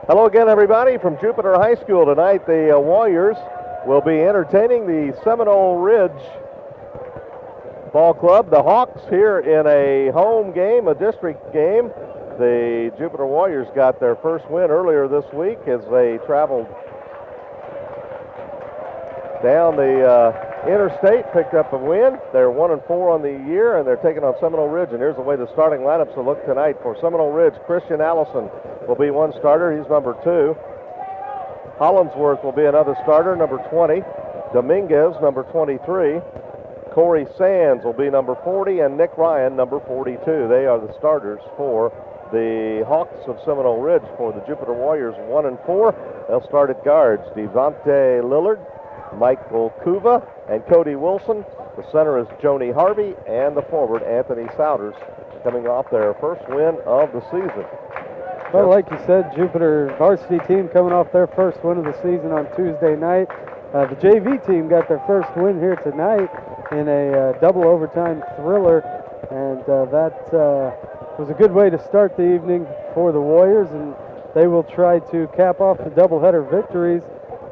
Hello again, everybody, from Jupiter High School. Tonight, the Warriors will be entertaining the Seminole Ridge Ball Club. The Hawks here in a home game, a district game. The Jupiter Warriors got their first win earlier this week as they traveled down the interstate, picked up a win. They're 1-4 on the year, and they're taking on Seminole Ridge. And here's the way the starting lineups will look tonight. For Seminole Ridge, Christian Allison will be one starter. He's number 2. Hollinsworth will be another starter, number 20. Dominguez, number 23. Corey Sands will be number 40, and Nick Ryan, number 42. They are the starters for the Hawks of Seminole Ridge. For the Jupiter Warriors, 1-4. They'll start at guards. Devontae Lillard, Michael Kuva, and Cody Wilson. The center is Joni Harvey, and the forward, Anthony Souders, coming off their first win of the season. Well, like you said, Jupiter varsity team coming off their first win of the season on Tuesday night. The JV team got their first win here tonight in a double overtime thriller, and that was a good way to start the evening for the Warriors, and they will try to cap off the doubleheader victories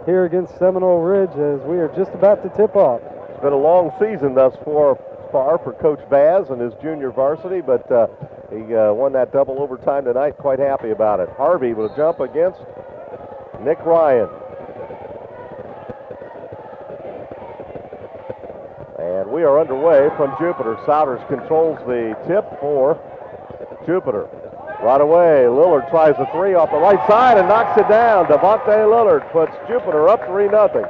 here against Seminole Ridge as we are just about to tip off. It's been a long season thus far for Coach Baz and his junior varsity, but he won that double overtime tonight. Quite happy about it. Harvey will jump against Nick Ryan. And we are underway from Jupiter. Souders controls the tip for Jupiter. Right away, Lillard tries a three off the right side and knocks it down. Devontae Lillard puts Jupiter up 3-0.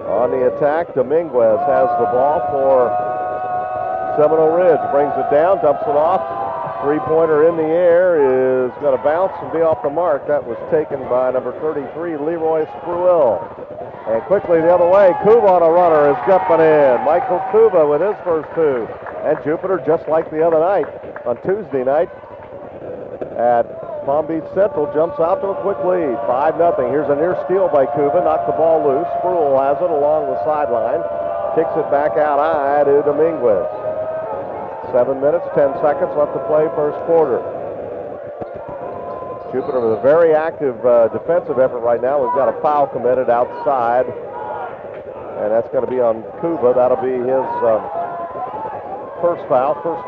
On the attack, Dominguez has the ball for Seminole Ridge. Brings it down, dumps it off. Three-pointer in the air is going to bounce and be off the mark. That was taken by number 33, Leroy Spruill. And quickly the other way, Kuva on a runner is jumping in. Michael Kuva with his first 2. And Jupiter, just like the other night, on Tuesday night at Palm Beach Central, jumps out to a quick lead, 5-0. Here's a near steal by Kuva, knocked the ball loose. Spruill has it along the sideline, kicks it back out high to Dominguez. 7 minutes, 10 seconds left to play first quarter. Jupiter with a very active defensive effort right now. We've got a foul committed outside, and that's going to be on Kuva. That'll be his first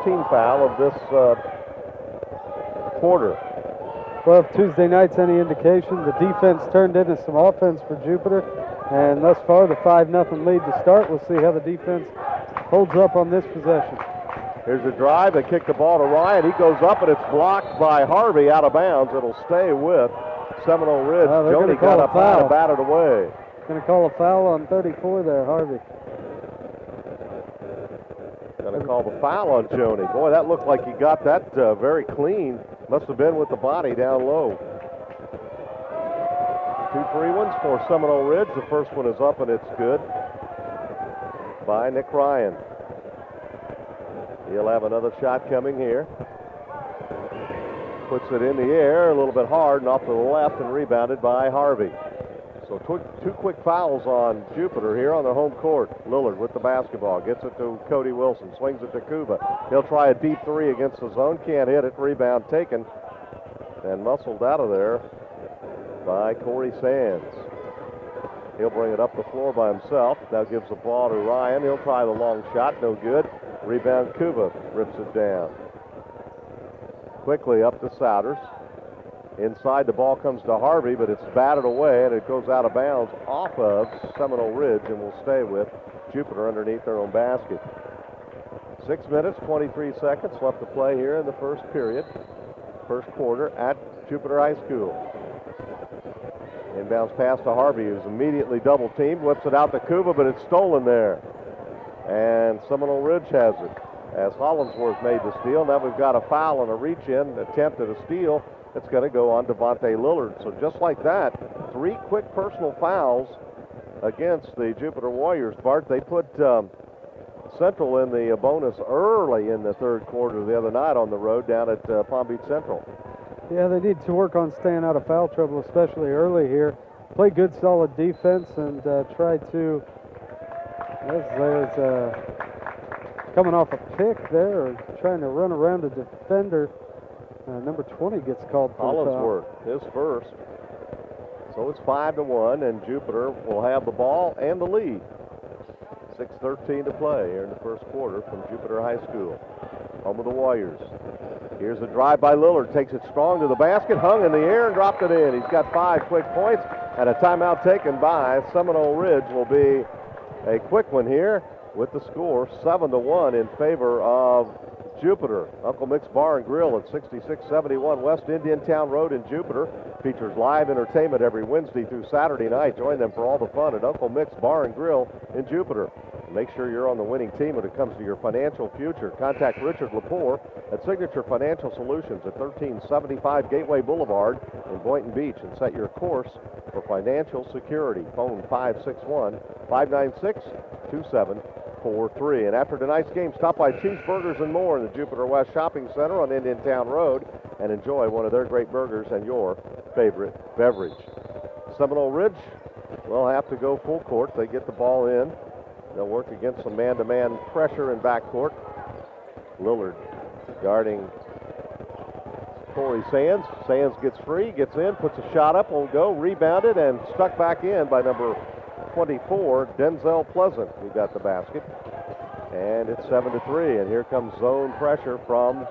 team foul of this quarter. Well, if Tuesday night's any indication, the defense turned into some offense for Jupiter, and thus far the 5-0 lead to start. We'll see how the defense holds up on this possession. Here's a drive. They kick the ball to Ryan. He goes up, and it's blocked by Harvey out of bounds. It'll stay with Seminole Ridge. Joni got up high and batted away. Going to call a foul on 34 there, Harvey. Going to call the foul on Joni. Boy, that looked like he got that very clean. Must have been with the body down low. 2 free ones for Seminole Ridge. The first one is up, and it's good by Nick Ryan. He'll have another shot coming here. Puts it in the air a little bit hard and off to the left and rebounded by Harvey. So 2 quick fouls on Jupiter here on their home court. Lillard with the basketball. Gets it to Cody Wilson. Swings it to Kuva. He'll try a deep 3 against the zone. Can't hit it. Rebound taken. And muscled out of there by Corey Sands. He'll bring it up the floor by himself. Now gives the ball to Ryan. He'll try the long shot. No good. Rebound, Kuva rips it down. Quickly up to Souders. Inside, the ball comes to Harvey, but it's batted away, and it goes out of bounds off of Seminole Ridge and will stay with Jupiter underneath their own basket. 6 minutes, 23 seconds left to play here in the first period, first quarter at Jupiter High School. Inbounds pass to Harvey, who's immediately double-teamed, whips it out to Kuva, but it's stolen there. And Seminole Ridge has it, as Hollinsworth made the steal. Now we've got a foul and a reach-in attempt at a steal. It's going to go on Devontae Lillard. So just like that, 3 quick personal fouls against the Jupiter Warriors. Bart, they put Central in the bonus early in the third quarter the other night on the road down at Palm Beach Central. Yeah, they need to work on staying out of foul trouble, especially early here. Play good, solid defense and try to... There's coming off a pick there, or trying to run around a defender. Number 20 gets called for the foul. Hollinsworth, his first. So it's 5-1, and Jupiter will have the ball and the lead. 6:13 to play here in the first quarter from Jupiter High School. Home of the Warriors. Here's a drive by Lillard. Takes it strong to the basket, hung in the air, and dropped it in. He's got 5 quick points, and a timeout taken by Seminole Ridge will be a quick one here with the score 7-1 in favor of Jupiter. Uncle Mick's Bar and Grill at 6671 West Indiantown Road in Jupiter features live entertainment every Wednesday through Saturday night. Join them for all the fun at Uncle Mick's Bar and Grill in Jupiter. Make sure you're on the winning team when it comes to your financial future. Contact Richard Lepore at Signature Financial Solutions at 1375 Gateway Boulevard in Boynton Beach and set your course for financial security. Phone 561-596-2743. And after tonight's game, stop by Cheeseburgers and More in the Jupiter West Shopping Center on Indiantown Road and enjoy one of their great burgers and your favorite beverage. Seminole Ridge will have to go full court. They get the ball in. They'll work against some man-to-man pressure in backcourt. Lillard guarding Corey Sands. Sands gets free, gets in, puts a shot up, won't go, rebounded, and stuck back in by number 24, Denzel Pleasant, who got the basket. And it's 7-3, and here comes zone pressure from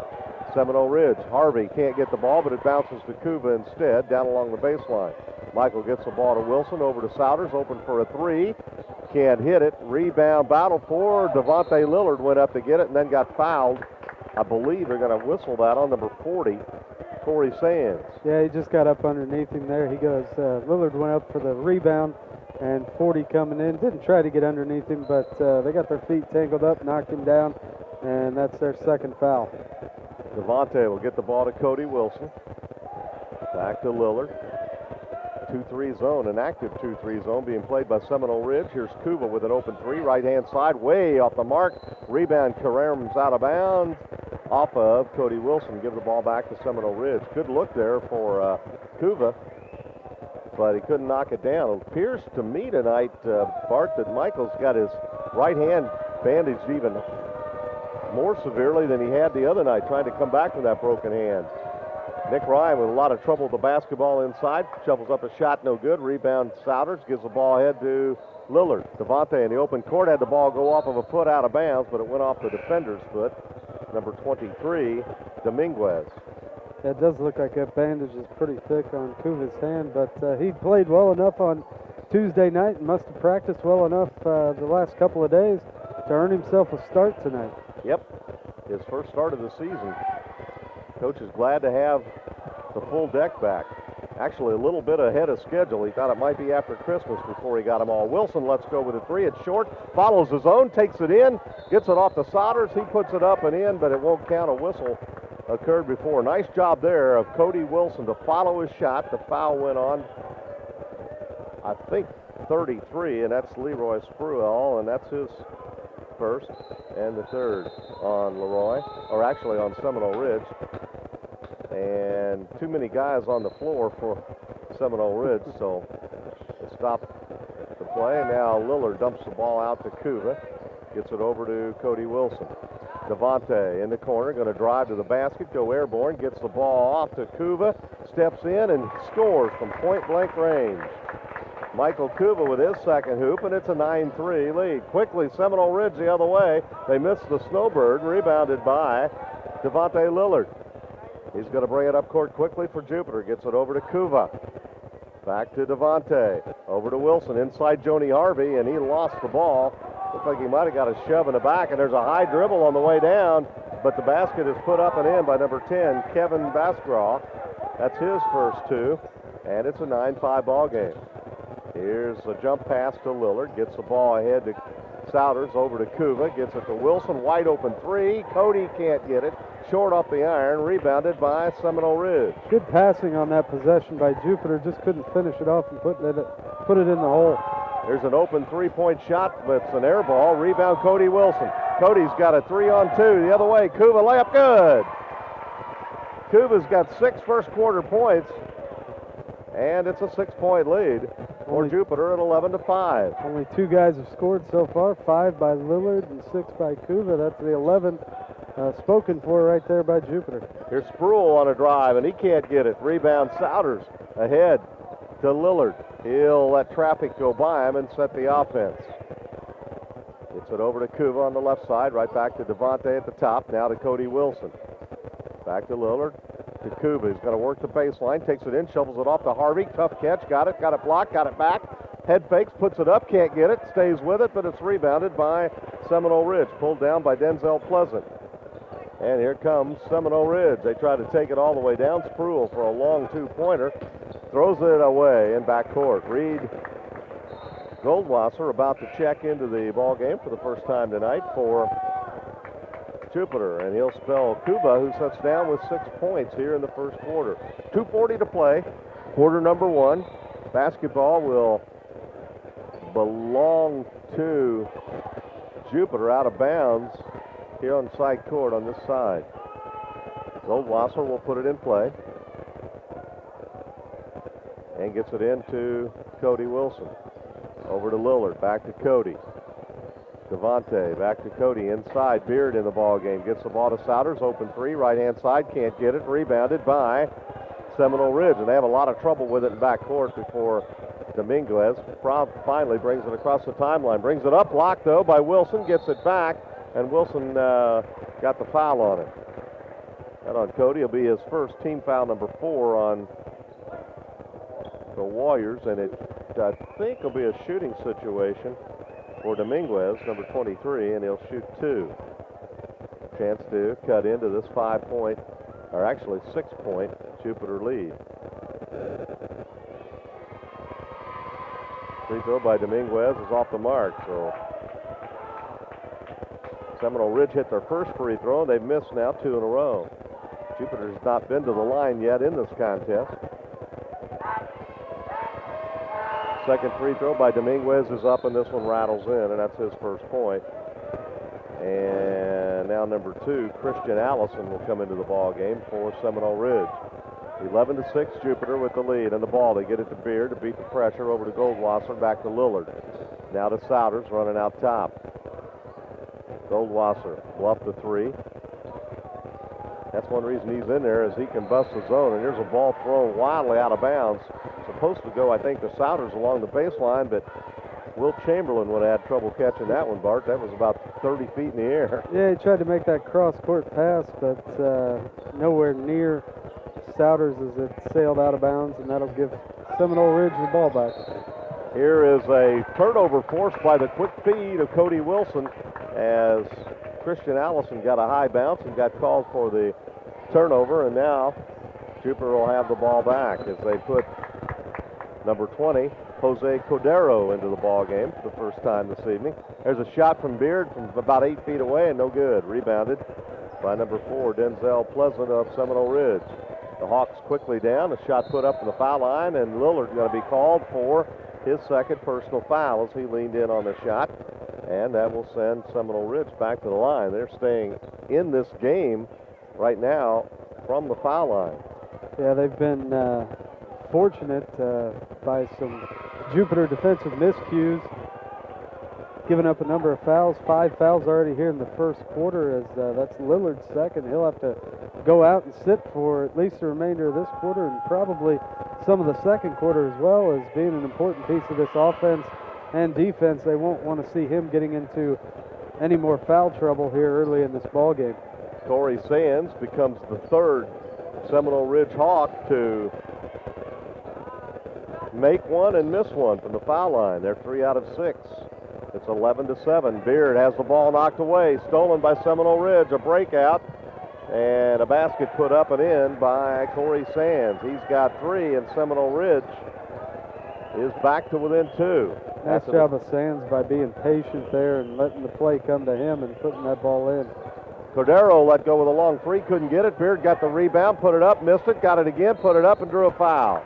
Seminole Ridge. Harvey can't get the ball, but it bounces to Kuva instead, down along the baseline. Michael gets the ball to Wilson, over to Souders, open for a 3. Can't hit it. Rebound battle for Devontae Lillard. Went up to get it and then got fouled. I believe they're going to whistle that on number 40, Corey Sands. Yeah, he just got up underneath him there. He goes, Lillard went up for the rebound, and 40 coming in. Didn't try to get underneath him, but they got their feet tangled up, knocked him down, and that's their second foul. Devontae will get the ball to Cody Wilson. Back to Lillard. 2-3 zone, an active 2-3 zone being played by Seminole Ridge. Here's Kuva with an open 3, right-hand side, way off the mark. Rebound, Karam's out of bounds. Off of Cody Wilson. Give the ball back to Seminole Ridge. Good look there for Kuva, but he couldn't knock it down. It appears to me tonight, Bart, that Michael's got his right hand bandaged even more severely than he had the other night, trying to come back from that broken hand. Nick Ryan with a lot of trouble with the basketball inside. Shovels up a shot, no good. Rebound, Souders gives the ball ahead to Lillard. Devontae in the open court had the ball go off of a foot out of bounds, but it went off the defender's foot. Number 23, Dominguez. It does look like that bandage is pretty thick on Kuva's hand, but he played well enough on Tuesday night and must have practiced well enough the last couple of days to earn himself a start tonight. Yep, his first start of the season. Coach is glad to have the full deck back. Actually, a little bit ahead of schedule. He thought it might be after Christmas before he got them all. Wilson lets go with a 3. It's short, follows his own, takes it in, gets it off the Souders. He puts it up and in, but it won't count. A whistle occurred before. Nice job there of Cody Wilson to follow his shot. The foul went on, I think, 33, and that's Leroy Spruill, and that's his first and the third on Leroy, or actually on Seminole Ridge. And too many guys on the floor for Seminole Ridge, so it stopped the play. Now Lillard dumps the ball out to Kuva, gets it over to Cody Wilson. Devontae in the corner, going to drive to the basket, go airborne, gets the ball off to Kuva, steps in and scores from point-blank range. Michael Kuva with his second hoop, and it's a 9-3 lead. Quickly, Seminole Ridge the other way. They missed the snowbird, rebounded by Devontae Lillard. He's going to bring it up court quickly for Jupiter. Gets it over to Kuva. Back to Devontae. Over to Wilson. Inside Joni Harvey, and he lost the ball. Looks like he might have got a shove in the back, and there's a high dribble on the way down, but the basket is put up and in by number 10, Kevin Basgraw. That's his first 2, and it's a 9-5 ball game. Here's a jump pass to Lillard. Gets the ball ahead to Souders, over to Kuva. Gets it to Wilson. Wide open 3. Cody can't get it. Short off the iron. Rebounded by Seminole Ridge. Good passing on that possession by Jupiter. Just couldn't finish it off and put it in the hole. There's an open three-point shot, but it's an air ball. Rebound, Cody Wilson. Cody's got a 3-on-2 the other way. Kuva layup good. Kuva's got 6 first-quarter points, and it's a 6-point lead for Jupiter at 11-5. Only 2 guys have scored so far, 5 by Lillard and 6 by Kuva. That's the 11 spoken for right there by Jupiter. Here's Spruill on a drive, and he can't get it. Rebound, Souders ahead to Lillard. He'll let traffic go by him and set the offense. Gets it over to Kuva on the left side, right back to Devontae at the top, now to Cody Wilson. Back to Lillard, to Kuva. He's got to work the baseline, takes it in, shovels it off to Harvey. Tough catch, got it blocked, got it back. Head fakes, puts it up, can't get it, stays with it, but it's rebounded by Seminole Ridge. Pulled down by Denzel Pleasant. And here comes Seminole Ridge. They try to take it all the way down. Spruill for a long two-pointer. Throws it away in backcourt. Reed Goldwasser about to check into the ball game for the first time tonight for Jupiter. And he'll spell Kuba, who sets down with 6 points here in the first quarter. 2:40 to play. Quarter number 1. Basketball will belong to Jupiter, out of bounds here on side court on this side. Goldwasser will put it in play and gets it into Cody Wilson. Over to Lillard, back to Cody. Devontae, back to Cody, inside. Beard in the ball game, gets the ball to Souders, open three, right-hand side, can't get it, rebounded by Seminole Ridge, and they have a lot of trouble with it in backcourt before Dominguez finally brings it across the timeline. Brings it up, blocked though by Wilson, gets it back, and Wilson got the foul on it. That on Cody will be his first team foul, number 4 on the Warriors, and it I think will be a shooting situation for Dominguez, number 23, and he'll shoot 2. Chance to cut into this 5-point, or actually 6-point Jupiter lead. Free throw by Dominguez is off the mark, so Seminole Ridge hit their first free throw, and they've missed now 2 in a row. Jupiter has not been to the line yet in this contest. Second free throw by Dominguez is up, and this one rattles in, and that's his first point. And now number 2, Christian Allison, will come into the ball game for Seminole Ridge. 11-6, Jupiter with the lead and the ball. They get it to Beard to beat the pressure. Over to Goldwasser, back to Lillard. Now to Souders, running out top. Goldwasser, bluff the 3. That's one reason he's in there, is he can bust the zone. And here's a ball thrown wildly out of bounds. Supposed to go, I think, to Souders along the baseline, but Will Chamberlain would have had trouble catching that one, Bart. That was about 30 feet in the air. Yeah, he tried to make that cross-court pass, but nowhere near Souders as it sailed out of bounds, and that'll give Seminole Ridge the ball back. Here is a turnover forced by the quick feed of Cody Wilson, as Christian Allison got a high bounce and got called for the turnover, and now Jupiter will have the ball back as they put number 20, Jose Cordero, into the ball game for the first time this evening. There's a shot from Beard from about 8 feet away, and no good. Rebounded by number 4, Denzel Pleasant of Seminole Ridge. The Hawks quickly down. A shot put up in the foul line, and Lillard's going to be called for his second personal foul as he leaned in on the shot, and that will send Seminole Ridge back to the line. They're staying in this game right now from the foul line. Yeah, they've been fortunate by some Jupiter defensive miscues, giving up a number of fouls. 5 fouls already here in the first quarter, as that's Lillard's second. He'll have to go out and sit for at least the remainder of this quarter, and probably some of the second quarter as well, as being an important piece of this offense and defense. They won't want to see him getting into any more foul trouble here early in this ball game. Corey Sands becomes the third Seminole Ridge Hawk to make one and miss one from the foul line. They're 3 out of 6. It's 11-7. Beard has the ball knocked away, stolen by Seminole Ridge. A breakout and a basket put up and in by Corey Sands. He's got 3, and Seminole Ridge is back to within 2. Nice job of Sands by being patient there and letting the play come to him and putting that ball in. Cordero let go with a long 3, couldn't get it. Beard got the rebound, put it up, missed it, got it again, put it up, and drew a foul.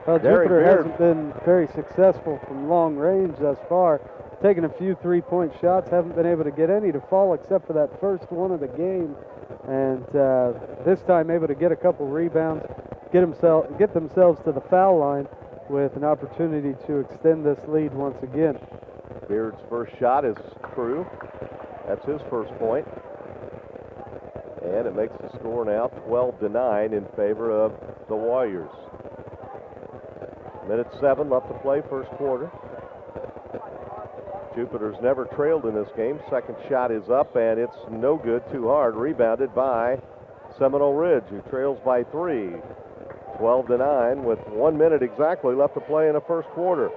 Well, Jupiter hasn't been very successful from long range thus far. Taken a few 3-point shots, haven't been able to get any to fall except for that first one of the game. And this time able to get a couple rebounds, get themselves to the foul line with an opportunity to extend this lead once again. Beard's first shot is true. That's his first point. And it makes the score now 12-9 in favor of the Warriors. Minute 7 left to play, first quarter. Jupiter's never trailed in this game. Second shot is up, and it's no good, too hard. Rebounded by Seminole Ridge, who trails by 3. 12-9 with 1 minute exactly left to play in the first quarter.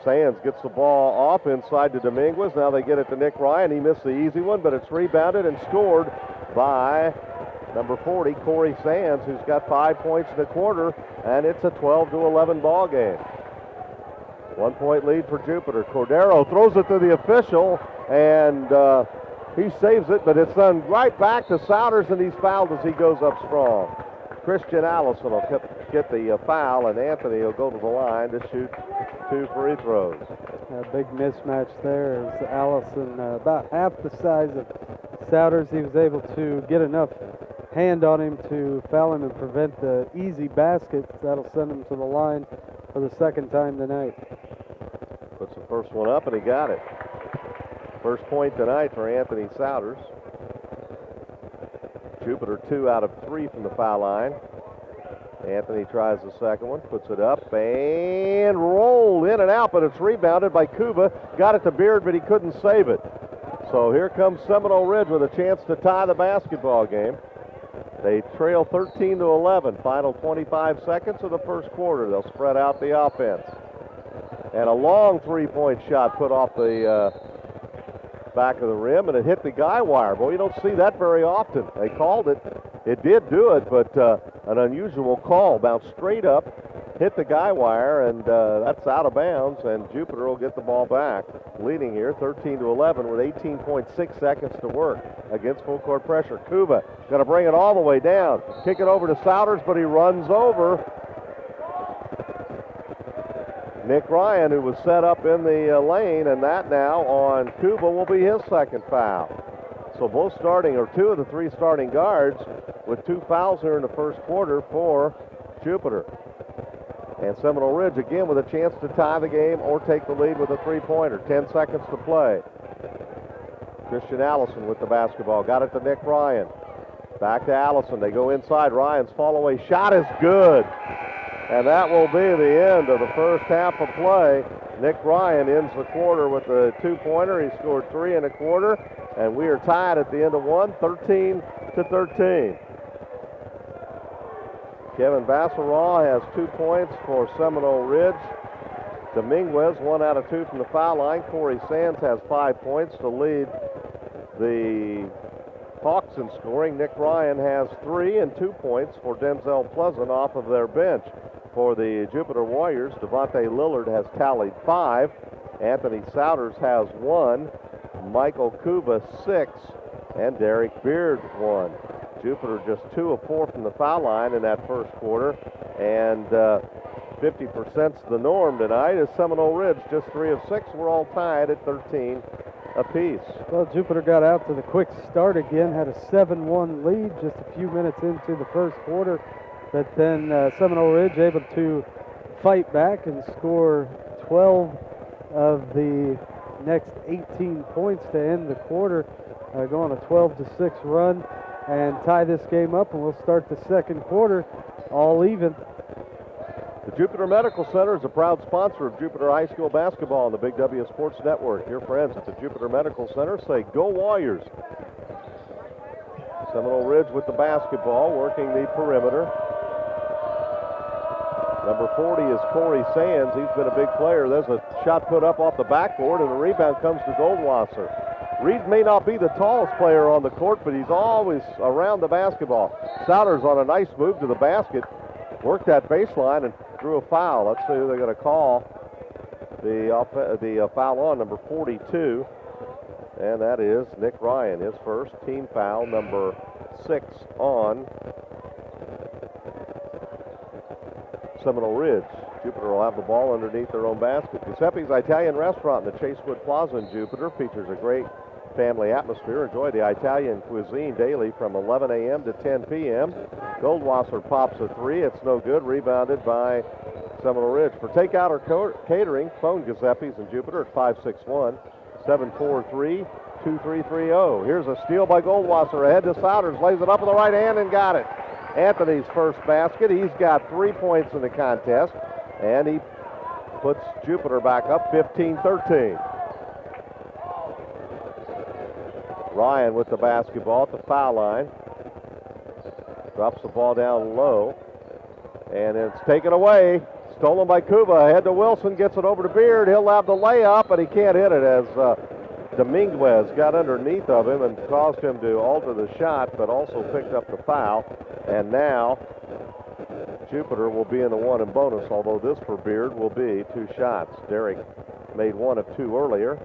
Sands gets the ball off inside to Dominguez. Now they get it to Nick Ryan. He missed the easy one, but it's rebounded and scored by number 40, Corey Sands, who's got 5 points in the quarter, and it's a 12-11 ball game. 1 point lead for Jupiter. Cordero throws it to the official, and he saves it, but it's done right back to Souders, and he's fouled as he goes up strong. Christian Allison will get the foul, and Anthony will go to the line to shoot 2 free throws. A big mismatch there as Allison, about half the size of Souders. He was able to get enough hand on him to foul him and prevent the easy basket. That'll send him to the line for the second time tonight. Puts the first one up, and he got it. First point tonight for Anthony Souders. Jupiter 2 out of 3 from the foul line. Anthony tries the second one, puts it up, and rolled in and out, but it's rebounded by Kuba. Got it to Beard, but he couldn't save it. So here comes Seminole Ridge with a chance to tie the basketball game. They trail 13-11. Final 25 seconds of the first quarter. They'll spread out the offense. And a long three-point shot put off the back of the rim, and it hit the guy wire. Boy, you don't see that very often. They called it. It did do it, but an unusual call. Bounced straight up, hit the guy wire, and that's out of bounds, and Jupiter will get the ball back. Leading here 13-11 with 18.6 seconds to work against full court pressure. Kuba going to bring it all the way down. Kick it over to Souders, but he runs over Nick Ryan, who was set up in the lane, and that now on Kuba will be his second foul. So both starting, or 2 of the 3 starting guards with 2 fouls here in the first quarter for Jupiter. And Seminole Ridge again with a chance to tie the game or take the lead with a three-pointer. 10 seconds to play. Christian Allison with the basketball. Got it to Nick Ryan. Back to Allison. They go inside. Ryan's fall-away shot is good. And that will be the end of the first half of play. Nick Ryan ends the quarter with a 2-pointer. He scored 3 in a quarter. And we are tied at the end of one, 13-13. Kevin Bassaraw has 2 points for Seminole Ridge. Dominguez, 1 out of 2 from the foul line. Corey Sands has 5 points to lead the Hawks in scoring. Nick Ryan has 3 and 2 points for Denzel Pleasant off of their bench. For the Jupiter Warriors, Devontae Lillard has tallied 5. Anthony Souders has 1. Michael Kuba 6. And Derek Beard 1. Jupiter just 2 of 4 from the foul line in that first quarter. And 50%'s the norm tonight as Seminole Ridge just 3 of 6. We're all tied at 13 apiece. Well, Jupiter got out to the quick start again, had a 7-1 lead just a few minutes into the first quarter. But then Seminole Ridge able to fight back and score 12 of the next 18 points to end the quarter, go on a 12-6 run and tie this game up, and we'll start the second quarter all even. The Jupiter Medical Center is a proud sponsor of Jupiter High School basketball on the Big W Sports Network. Your friends at the Jupiter Medical Center say, "Go Warriors." Seminole Ridge with the basketball, working the perimeter. Number 40 is Corey Sands. He's been a big player. There's a shot put up off the backboard, and the rebound comes to Goldwasser. Reed may not be the tallest player on the court, but he's always around the basketball. Souders on a nice move to the basket, worked that baseline and drew a foul. Let's see who they're going to call the foul on, number 42, and that is Nick Ryan, his first team foul, number 6 on Seminole Ridge. Jupiter will have the ball underneath their own basket. Giuseppe's Italian Restaurant in the Chasewood Plaza in Jupiter features a great family atmosphere. Enjoy the Italian cuisine daily from 11 a.m. to 10 p.m. Goldwasser pops a 3. It's no good. Rebounded by Seminole Ridge. For takeout or catering, phone Giuseppe's in Jupiter at 561-743-8255. 2-3-3-0. Here's a steal by Goldwasser. Ahead to Souders. Lays it up with the right hand and got it. Anthony's first basket. He's got 3 points in the contest. And he puts Jupiter back up 15-13. Ryan with the basketball at the foul line. Drops the ball down low. And it's taken away. Stolen by Kuba. Ahead to Wilson. Gets it over to Beard. He'll have the layup, but he can't hit it as Dominguez got underneath of him and caused him to alter the shot, but also picked up the foul. And now Jupiter will be in the one and bonus, although this for Beard will be 2 shots. Derek made 1 of 2 earlier,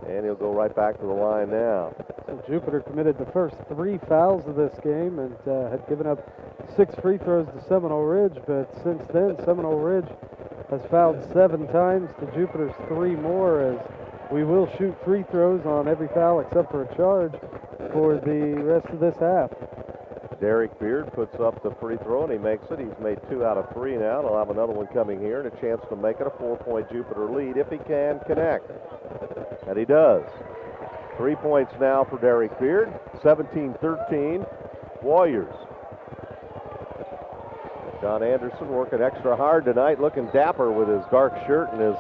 and he'll go right back to the line now. So Jupiter committed the first 3 fouls of this game and had given up 6 free throws to Seminole Ridge, but since then Seminole Ridge has fouled 7 times to Jupiter's 3 more, as we will shoot free throws on every foul except for a charge for the rest of this half. Derek Beard puts up the free throw and he makes it. He's made 2 out of 3 now. He'll have another one coming here and a chance to make it a 4-point Jupiter lead if he can connect. And he does. 3 points now for Derek Beard. 17-13 Warriors. John Anderson working extra hard tonight, looking dapper with his dark shirt and his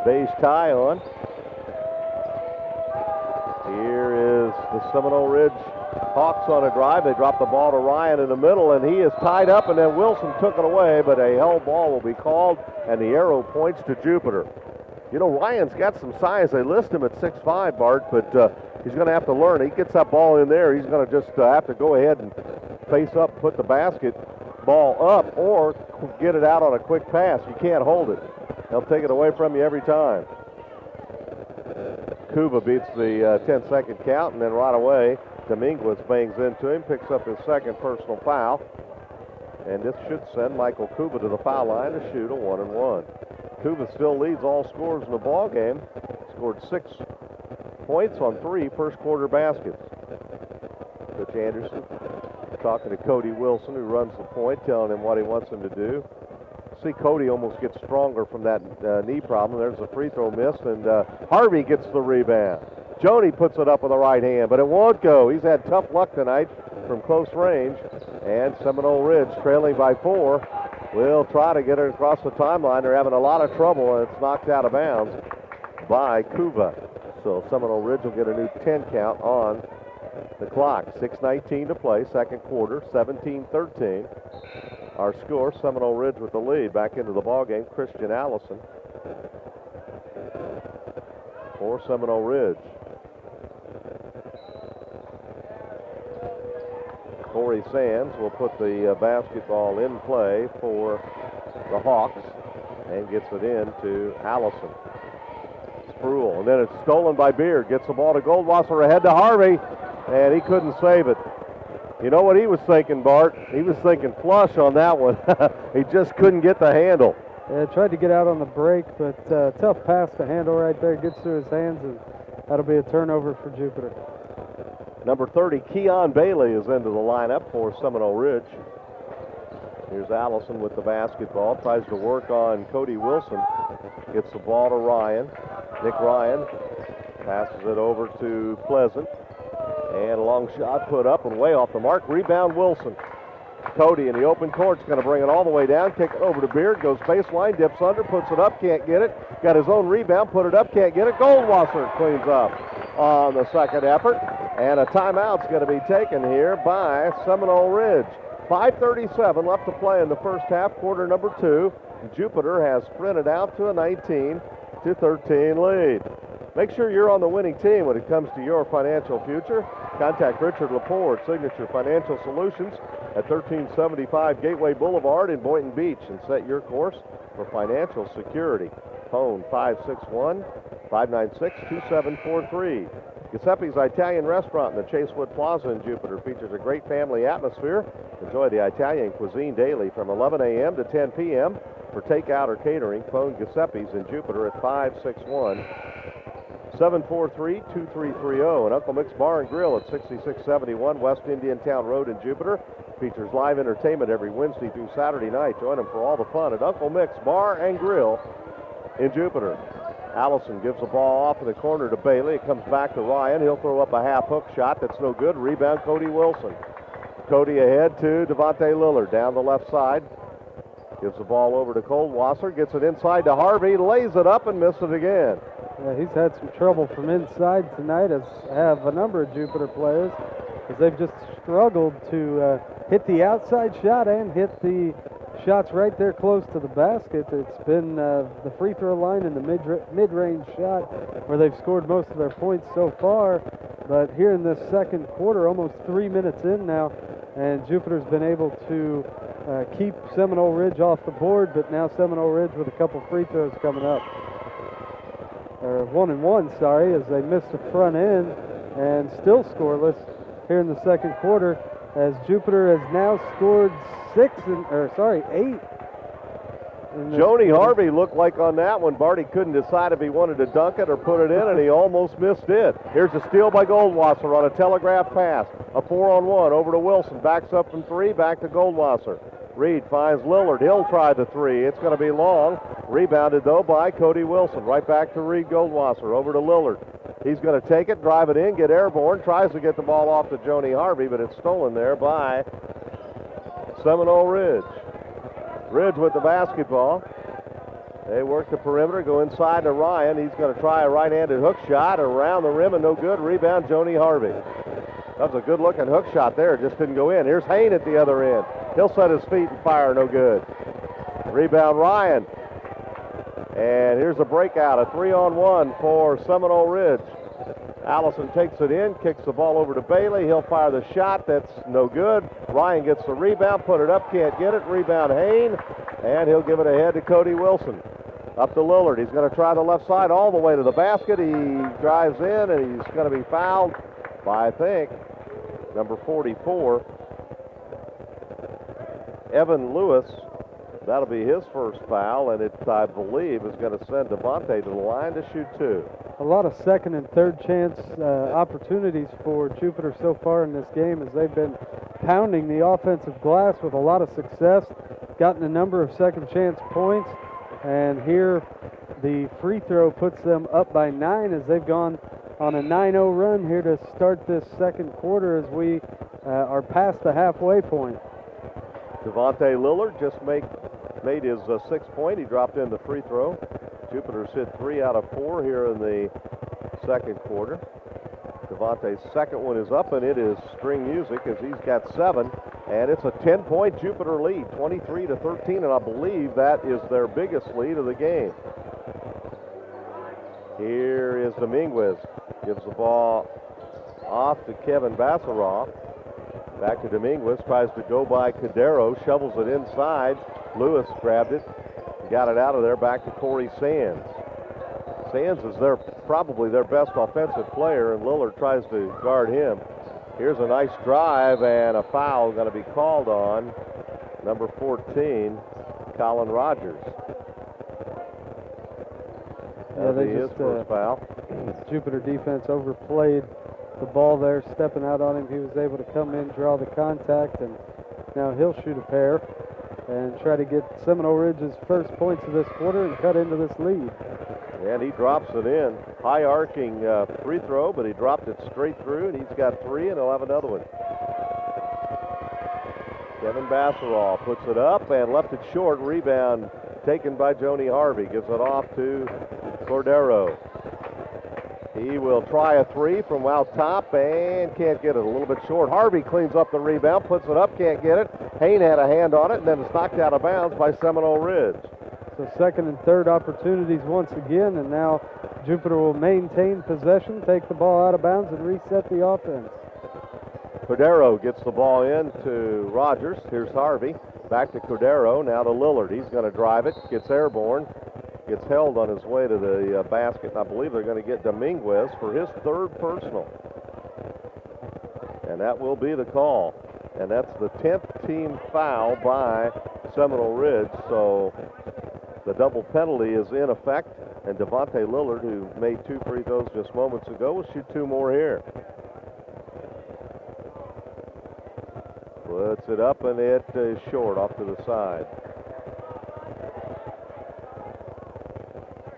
beige tie on. Here is the Seminole Ridge Hawks on a drive. They drop the ball to Ryan in the middle, and he is tied up, and then Wilson took it away, but a held ball will be called, and the arrow points to Jupiter. You know, Ryan's got some size. They list him at 6'5", Bart, but he's going to have to learn. He gets that ball in there, he's going to just have to go ahead and face up, put the basketball up, or get it out on a quick pass. You can't hold it. They'll take it away from you every time. Kuba beats the 10-second count, and then right away, Dominguez bangs into him, picks up his second personal foul, and this should send Michael Kuba to the foul line to shoot a 1-and-1. Kuba still leads all scorers in the ball game. Scored 6 points on 3 first-quarter baskets. Coach Anderson talking to Cody Wilson, who runs the point, telling him what he wants him to do. See, Cody almost gets stronger from that knee problem. There's a free throw missed, and Harvey gets the rebound. Joni puts it up with the right hand, but it won't go. He's had tough luck tonight from close range, and Seminole Ridge, trailing by 4, will try to get it across the timeline. They're having a lot of trouble, and it's knocked out of bounds by Kuba. So Seminole Ridge will get a new 10 count on the clock. 6:19 to play, second quarter, 17-13. Our score, Seminole Ridge with the lead. Back into the ballgame, Christian Allison for Seminole Ridge. Corey Sands will put the basketball in play for the Hawks and gets it in to Allison. Spruill, and then it's stolen by Beard. Gets the ball to Goldwasser, ahead to Harvey, and he couldn't save it. You know what he was thinking, Bart? He was thinking flush on that one. He just couldn't get the handle. Yeah, tried to get out on the break, but tough pass to handle right there. Gets through his hands, and that'll be a turnover for Jupiter. Number 30, Keon Bailey, is into the lineup for Seminole Ridge. Here's Allison with the basketball. Tries to work on Cody Wilson. Gets the ball to Ryan. Nick Ryan passes it over to Pleasant. And a long shot put up and way off the mark. Rebound Wilson. Cody in the open court's going to bring it all the way down. Kick it over to Beard. Goes baseline, dips under, puts it up, can't get it. Got his own rebound, put it up, can't get it. Goldwasser cleans up on the second effort. And a timeout's going to be taken here by Seminole Ridge. 5:37 left to play in the first half, quarter number 2. Jupiter has sprinted out to a 19-13 lead. Make sure you're on the winning team when it comes to your financial future. Contact Richard Lepore at Signature Financial Solutions at 1375 Gateway Boulevard in Boynton Beach and set your course for financial security. Phone 561-596-2743. Giuseppe's Italian Restaurant in the Chasewood Plaza in Jupiter features a great family atmosphere. Enjoy the Italian cuisine daily from 11 a.m. to 10 p.m. For takeout or catering, phone Giuseppe's in Jupiter at 561-743-2330. And Uncle Mick's Bar and Grill at 6671 West Indian Town Road in Jupiter features live entertainment every Wednesday through Saturday night. Join them for all the fun at Uncle Mick's Bar and Grill in Jupiter. Allison gives the ball off in the corner to Bailey. It comes back to Ryan. He'll throw up a half hook shot. That's no good. Rebound, Cody Wilson. Cody ahead to Devontae Lillard down the left side. Gives the ball over to Coldwasser. Gets it inside to Harvey. Lays it up and missed it again. Yeah, he's had some trouble from inside tonight, as have a number of Jupiter players, as they've just struggled to hit the outside shot and hit the shots right there close to the basket. It's been the free throw line and the mid-range shot where they've scored most of their points so far. But here in this second quarter, almost 3 minutes in now, and Jupiter's been able to keep Seminole Ridge off the board, but now Seminole Ridge with a couple free throws coming up. Or 1-1, sorry, as they missed the front end and still scoreless here in the second quarter, as Jupiter has now scored 8. Joni Harvey looked like on that one, Barty couldn't decide if he wanted to dunk it or put it in, and he almost missed it. Here's a steal by Goldwasser on a telegraph pass. A 4-on-1 over to Wilson. Backs up from 3, back to Goldwasser. Reed finds Lillard. He'll try the 3. It's going to be long. Rebounded, though, by Cody Wilson. Right back to Reed Goldwasser. Over to Lillard. He's going to take it, drive it in, get airborne. Tries to get the ball off to Joni Harvey, but it's stolen there by Seminole Ridge. Ridge with the basketball. They work the perimeter, go inside to Ryan. He's going to try a right-handed hook shot around the rim and no good. Rebound, Joni Harvey. That was a good-looking hook shot there. It just didn't go in. Here's Hain at the other end. He'll set his feet and fire, no good. Rebound, Ryan. And here's a breakout, a 3-on-1 for Seminole Ridge. Allison takes it in, kicks the ball over to Bailey. He'll fire the shot. That's no good. Ryan gets the rebound, put it up, can't get it. Rebound, Hain. And he'll give it ahead to Cody Wilson. Up to Lillard. He's going to try the left side all the way to the basket. He drives in, and he's going to be fouled by, I think, number 44, Evan Lewis. That'll be his first foul, and it, I believe, is going to send Devontae to the line to shoot 2. A lot of second and third chance opportunities for Jupiter so far in this game, as they've been pounding the offensive glass with a lot of success, gotten a number of second chance points, and here the free throw puts them up by 9 as they've gone on a 9-0 run here to start this second quarter as we are past the halfway point. Devontae Lillard just made his 6th point. He dropped in the free throw. Jupiter's hit 3 out of 4 here in the second quarter. Devontae's second one is up, and it is string music as he's got 7. And it's a 10-point Jupiter lead, 23-13, and I believe that is their biggest lead of the game. Here is Dominguez. Gives the ball off to Kevin Bassaroff. Back to Dominguez, tries to go by Cordero, shovels it inside. Lewis grabbed it, got it out of there, back to Corey Sands. Sands is probably their best offensive player, and Lillard tries to guard him. Here's a nice drive, and a foul going to be called on number 14, Colin Rogers. Yeah, they his just, first foul. Jupiter defense overplayed the ball there, stepping out on him. He was able to come in, draw the contact, and now he'll shoot a pair and try to get Seminole Ridge's first points of this quarter and cut into this lead. And he drops it in. High arcing free throw, but he dropped it straight through, and he's got 3, and he'll have another one. Kevin Bassaroff puts it up and left it short. Rebound taken by Joni Harvey. Gives it off to Cordero. He will try a 3 from out top and can't get it. A little bit short. Harvey cleans up the rebound, puts it up, can't get it. Hain had a hand on it, and then it's knocked out of bounds by Seminole Ridge. So second and third opportunities once again, and now Jupiter will maintain possession, take the ball out of bounds, and reset the offense. Cordero gets the ball in to Rogers. Here's Harvey. Back to Cordero, now to Lillard. He's going to drive it, gets airborne, gets held on his way to the basket. And I believe they're going to get Dominguez for his 3rd personal. And that will be the call. And that's the 10th team foul by Seminole Ridge. So the double penalty is in effect. And Devontae Lillard, who made 2 free throws just moments ago, will shoot 2 more here. Puts it up, and it is short off to the side.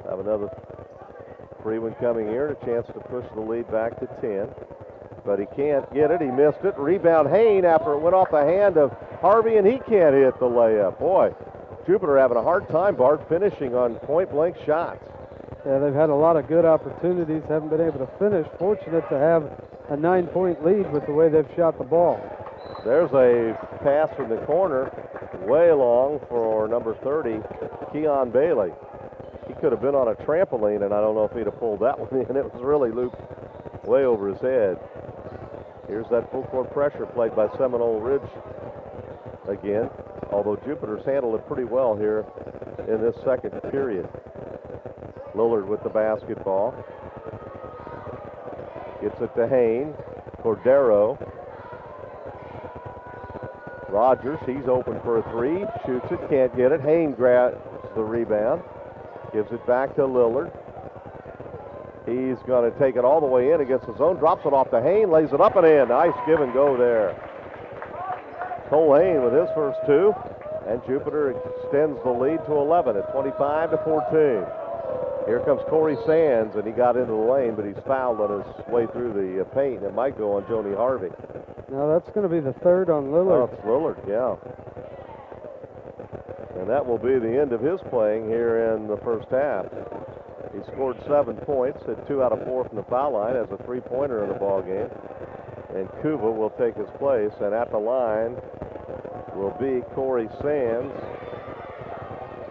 Have another Free one coming here, a chance to push the lead back to 10. But he can't get it. He missed it. Rebound Hain after it went off the hand of Harvey, and he can't hit the layup. Boy, Jupiter having a hard time, Bart, finishing on point-blank shots. Yeah, they've had a lot of good opportunities, haven't been able to finish. Fortunate to have a 9-point lead with the way they've shot the ball. There's a pass from the corner, way long for number 30, Keon Bailey. He could have been on a trampoline, and I don't know if he'd have pulled that one in. It was really looped way over his head. Here's that full court pressure played by Seminole Ridge again, although Jupiter's handled it pretty well here in this second period. Lillard with the basketball. Gets it to Hain. Cordero. Rogers, he's open for a three. Shoots it, can't get it. Hain grabs the rebound. Gives it back to Lillard. He's going to take it all the way in against his own. Drops it off to Hain, lays it up and in. Nice give and go there. Cole Hain with his first two. And Jupiter extends the lead to 11 at 25-14. Here comes Corey Sands, and he got into the lane, but he's fouled on his way through the paint. It might go on Joni Harvey. Now that's going to be the third on Lillard. Oh, it's Lillard, yeah. And that will be the end of his playing here in the first half. He scored 7 points, hit 2 out of 4 from the foul line, has a 3-pointer in the ball game. And Kuva will take his place, and at the line will be Corey Sands.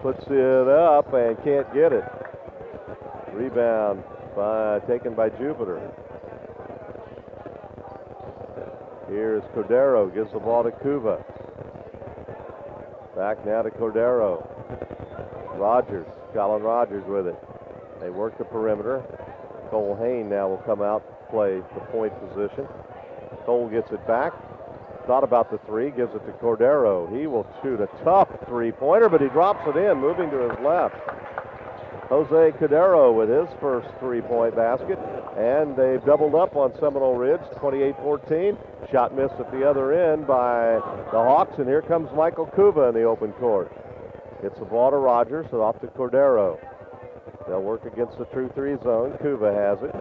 Puts it up and can't get it. Rebound taken by Jupiter. Here's Cordero, gives the ball to Kuva. Back now to Cordero. Rogers, Colin Rogers with it. They work the perimeter. Cole Hain now will come out, play the point position. Cole gets it back. Thought about the three, gives it to Cordero. He will shoot a tough three-pointer, but he drops it in, moving to his left. Jose Cordero with his first three-point basket, and they've doubled up on Seminole Ridge, 28-14. Shot missed at the other end by the Hawks, and here comes Michael Kuva in the open court. Gets the ball to Rogers, and off to Cordero. They'll work against the true three zone. Kuva has it.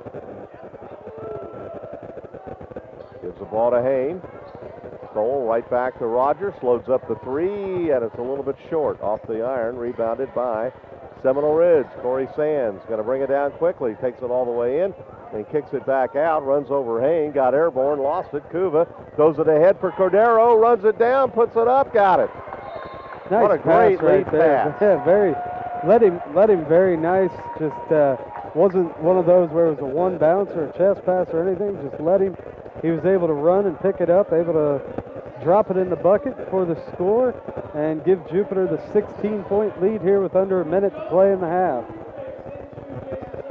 Gives the ball to Hain. Cole right back to Rogers, loads up the three, and it's a little bit short off the iron, rebounded by Seminole Ridge. Corey Sands going to bring it down quickly, takes it all the way in, and kicks it back out, runs over Hain, got airborne, lost it. Kuva throws it ahead for Cordero, runs it down, puts it up, got it. Nice what a great lead pass. Yeah, very, let him very nice. Just wasn't one of those where it was a one bounce or a chest pass or anything. Just let him. He was able to run and pick it up, able to drop it in the bucket for the score, and give Jupiter the 16-point lead here with under a minute to play in the half.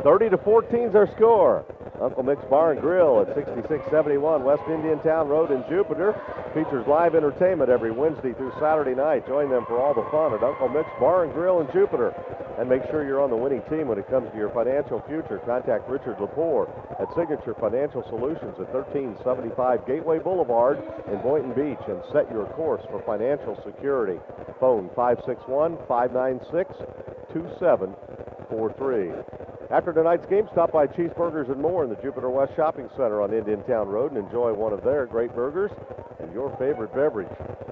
30-14 is our score. Uncle Mick's Bar and Grill at 6671 West Indiantown Road in Jupiter features live entertainment every Wednesday through Saturday night. Join them for all the fun at Uncle Mick's Bar and Grill in Jupiter. And make sure you're on the winning team when it comes to your financial future. Contact Richard Lepore at Signature Financial Solutions at 1375 Gateway Boulevard in Boynton Beach, and set your course for financial security. Phone 561-596-2743. After tonight's game, stop by Cheeseburgers and More in the Jupiter West Shopping Center on Indiantown Road and enjoy one of their great burgers and your favorite beverage.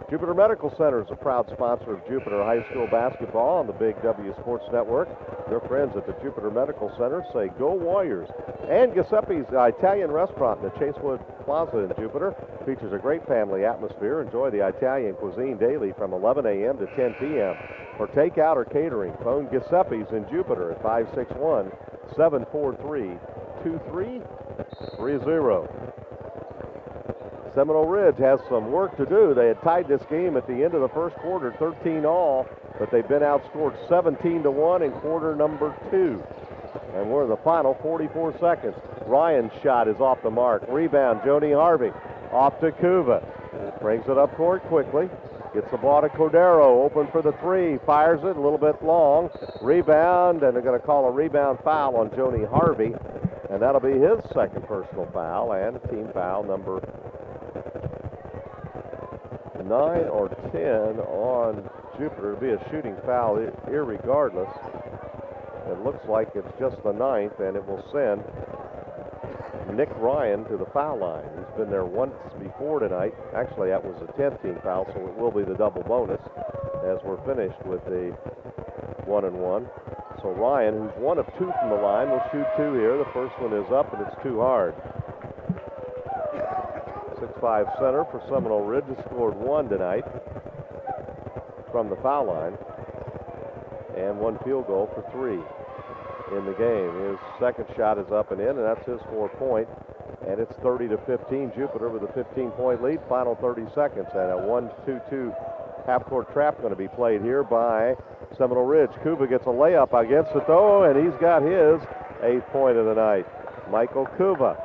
Jupiter Medical Center is a proud sponsor of Jupiter High School basketball on the Big W Sports Network. Your friends at the Jupiter Medical Center say go Warriors. And Giuseppe's Italian restaurant in the Chasewood Plaza in Jupiter features a great family atmosphere. Enjoy the Italian cuisine daily from 11 a.m. to 10 p.m. For takeout or catering, phone Giuseppe's in Jupiter at 561-743-2330. Seminole Ridge has some work to do. They had tied this game at the end of the first quarter, 13-all, but they've been outscored 17-1 in quarter number 2. And we're in the final 44 seconds. Ryan's shot is off the mark. Rebound, Joni Harvey. Off to Kuva. Brings it up court quickly. Gets the ball to Cordero. Open for the three. Fires it a little bit long. Rebound, and they're going to call a rebound foul on Joni Harvey. And that'll be his second personal foul and team foul number 9 or 10 on Jupiter. It'll be a shooting foul irregardless. It looks like it's just the 9th, and it will send Nick Ryan to the foul line. He's been there once before tonight. Actually, that was a 10th team foul, so it will be the double bonus as we're finished with the 1-and-1. So Ryan, who's 1 of 2 from the line, will shoot 2 here. The first one is up, and it's too hard. 6'5" center for Seminole Ridge has scored 1 tonight from the foul line, and 1 field goal for 3 in the game. His second shot is up and in, and that's his 4-point. And it's 30-15. Jupiter with a 15-point lead. Final 30 seconds, and a 1-2-2 half-court trap going to be played here by Seminole Ridge. Kuba gets a layup against it, though, and he's got his 8th point of the night. Michael Kuba.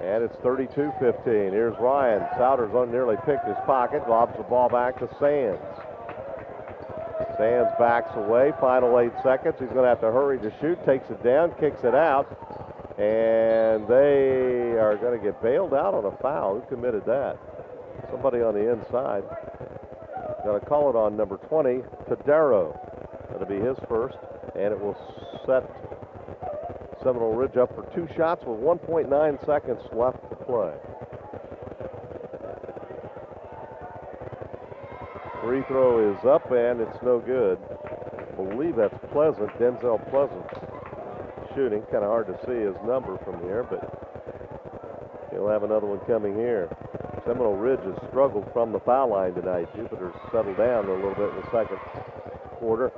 And it's 32-15. Here's Ryan. Souders nearly picked his pocket. Lobs the ball back to Sands. Sands backs away. Final 8 seconds. He's going to have to hurry to shoot. Takes it down, kicks it out. And they are going to get bailed out on a foul. Who committed that? Somebody on the inside. Going to call it on number 20, Tadero. That'll be his first. And it will set Seminole Ridge up for 2 shots with 1.9 seconds left to play. Free throw is up, and it's no good. I believe that's Pleasant, Denzel Pleasant shooting. Kind of hard to see his number from here, but he'll have another one coming here. Seminole Ridge has struggled from the foul line tonight. Jupiter's settled down a little bit in the second quarter.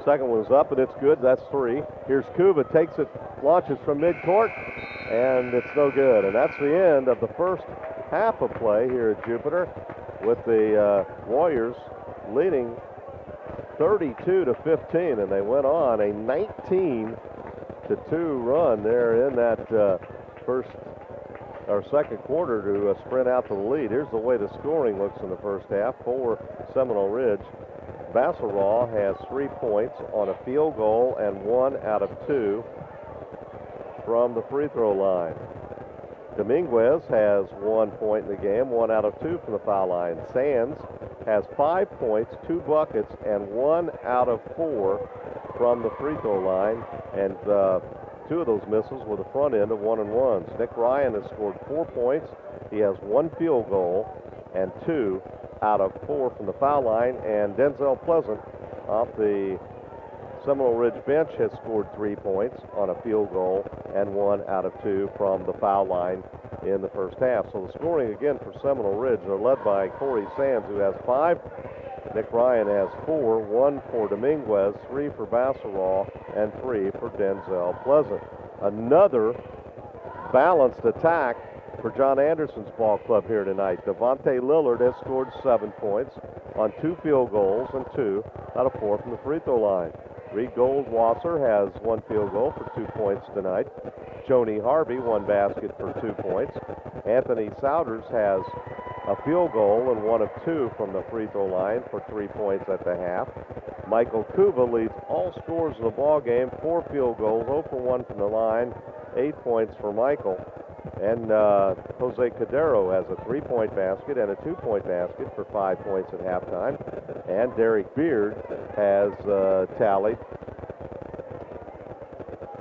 Second one's up, and it's good. That's 3. Here's Kuba, takes it, launches from midcourt, and it's no good. And that's the end of the first half of play here at Jupiter, with the Warriors leading 32-15, and they went on a 19-2 run there in that second quarter to sprint out to the lead. Here's the way the scoring looks in the first half for Seminole Ridge. Bassaraw has 3 points on a field goal and 1 out of 2 from the free throw line. Dominguez has 1 point in the game, 1 out of 2 from the foul line. Sands has 5 points, 2 buckets, and 1 out of 4 from the free throw line. And 2 of those misses were the front end of 1-and-1s. Nick Ryan has scored 4 points. He has 1 field goal and 2 out of 4 from the foul line. And Denzel Pleasant off the Seminole Ridge bench has scored 3 points on a field goal and 1 out of 2 from the foul line in the first half. So the scoring again for Seminole Ridge are led by Corey Sands, who has 5. Nick Ryan has 4, 1 for Dominguez, 3 for Bassaraw, and 3 for Denzel Pleasant. Another balanced attack for John Anderson's ball club here tonight. Devontae Lillard has scored 7 points on 2 field goals and 2 out of 4 from the free throw line. Reed Goldwasser has 1 field goal for 2 points tonight. Joni Harvey, 1 basket for 2 points. Anthony Souders has a field goal and 1 of 2 from the free throw line for 3 points at the half. Michael Kuba leads all scorers of the ball game, 4 field goals, 0 for 1 from the line, 8 points for Michael. And Jose Cadero has a 3-point basket and a 2-point basket for 5 points at halftime. And Derek Beard has tallied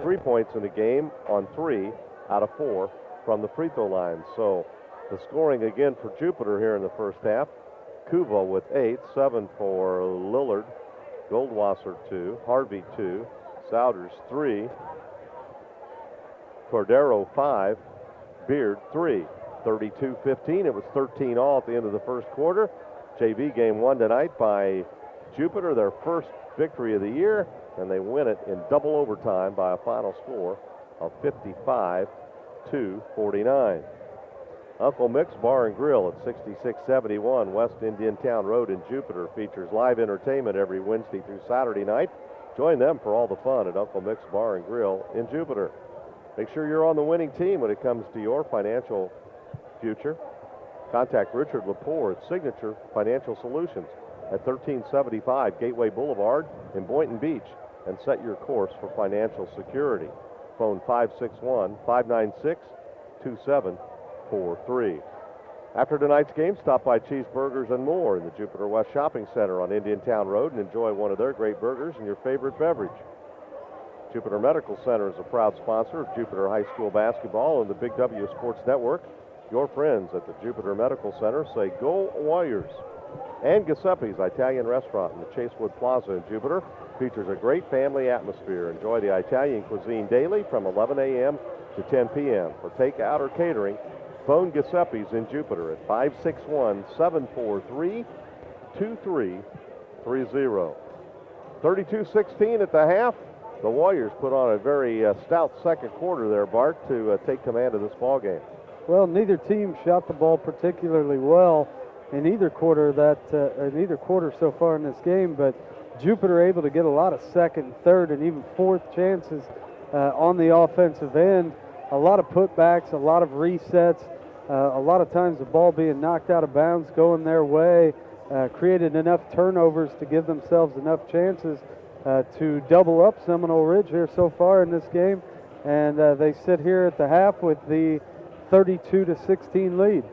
3 points in the game on 3 out of 4 from the free throw line. So the scoring again for Jupiter here in the first half. Kuba with 8, 7 for Lillard, Goldwasser 2, Harvey 2, Souders 3, Cordero 5, Beard 3. 32-15. It was 13 all at the end of the first quarter. JV game won tonight by Jupiter, their first victory of the year, and they win it in double overtime by a final score of 55-49. Uncle Mick's Bar and Grill at 6671 West Indiantown Road in Jupiter features live entertainment every Wednesday through Saturday night. Join them for all the fun at Uncle Mick's Bar and Grill in Jupiter. Make sure you're on the winning team when it comes to your financial future. Contact Richard Lepore at Signature Financial Solutions at 1375 Gateway Boulevard in Boynton Beach and set your course for financial security. Phone 561-596-2743. After tonight's game, stop by Cheeseburgers and More in the Jupiter West Shopping Center on Indiantown Road and enjoy one of their great burgers and your favorite beverage. Jupiter Medical Center is a proud sponsor of Jupiter High School basketball and the Big W Sports Network. Your friends at the Jupiter Medical Center say go Warriors. And Giuseppe's Italian restaurant in the Chasewood Plaza in Jupiter features a great family atmosphere. Enjoy the Italian cuisine daily from 11 a.m. to 10 p.m. For takeout or catering, phone Giuseppe's in Jupiter at 561-743-2330. 32-16 at the half. The Warriors put on a very stout second quarter there, Bart, to take command of this ball game. Well, neither team shot the ball particularly well in either quarter so far in this game, but Jupiter able to get a lot of second, third, and even fourth chances on the offensive end. A lot of putbacks, a lot of resets, a lot of times the ball being knocked out of bounds, going their way, created enough turnovers to give themselves enough chances to double up Seminole Ridge here so far in this game. And they sit here at the half with the 32-16 lead.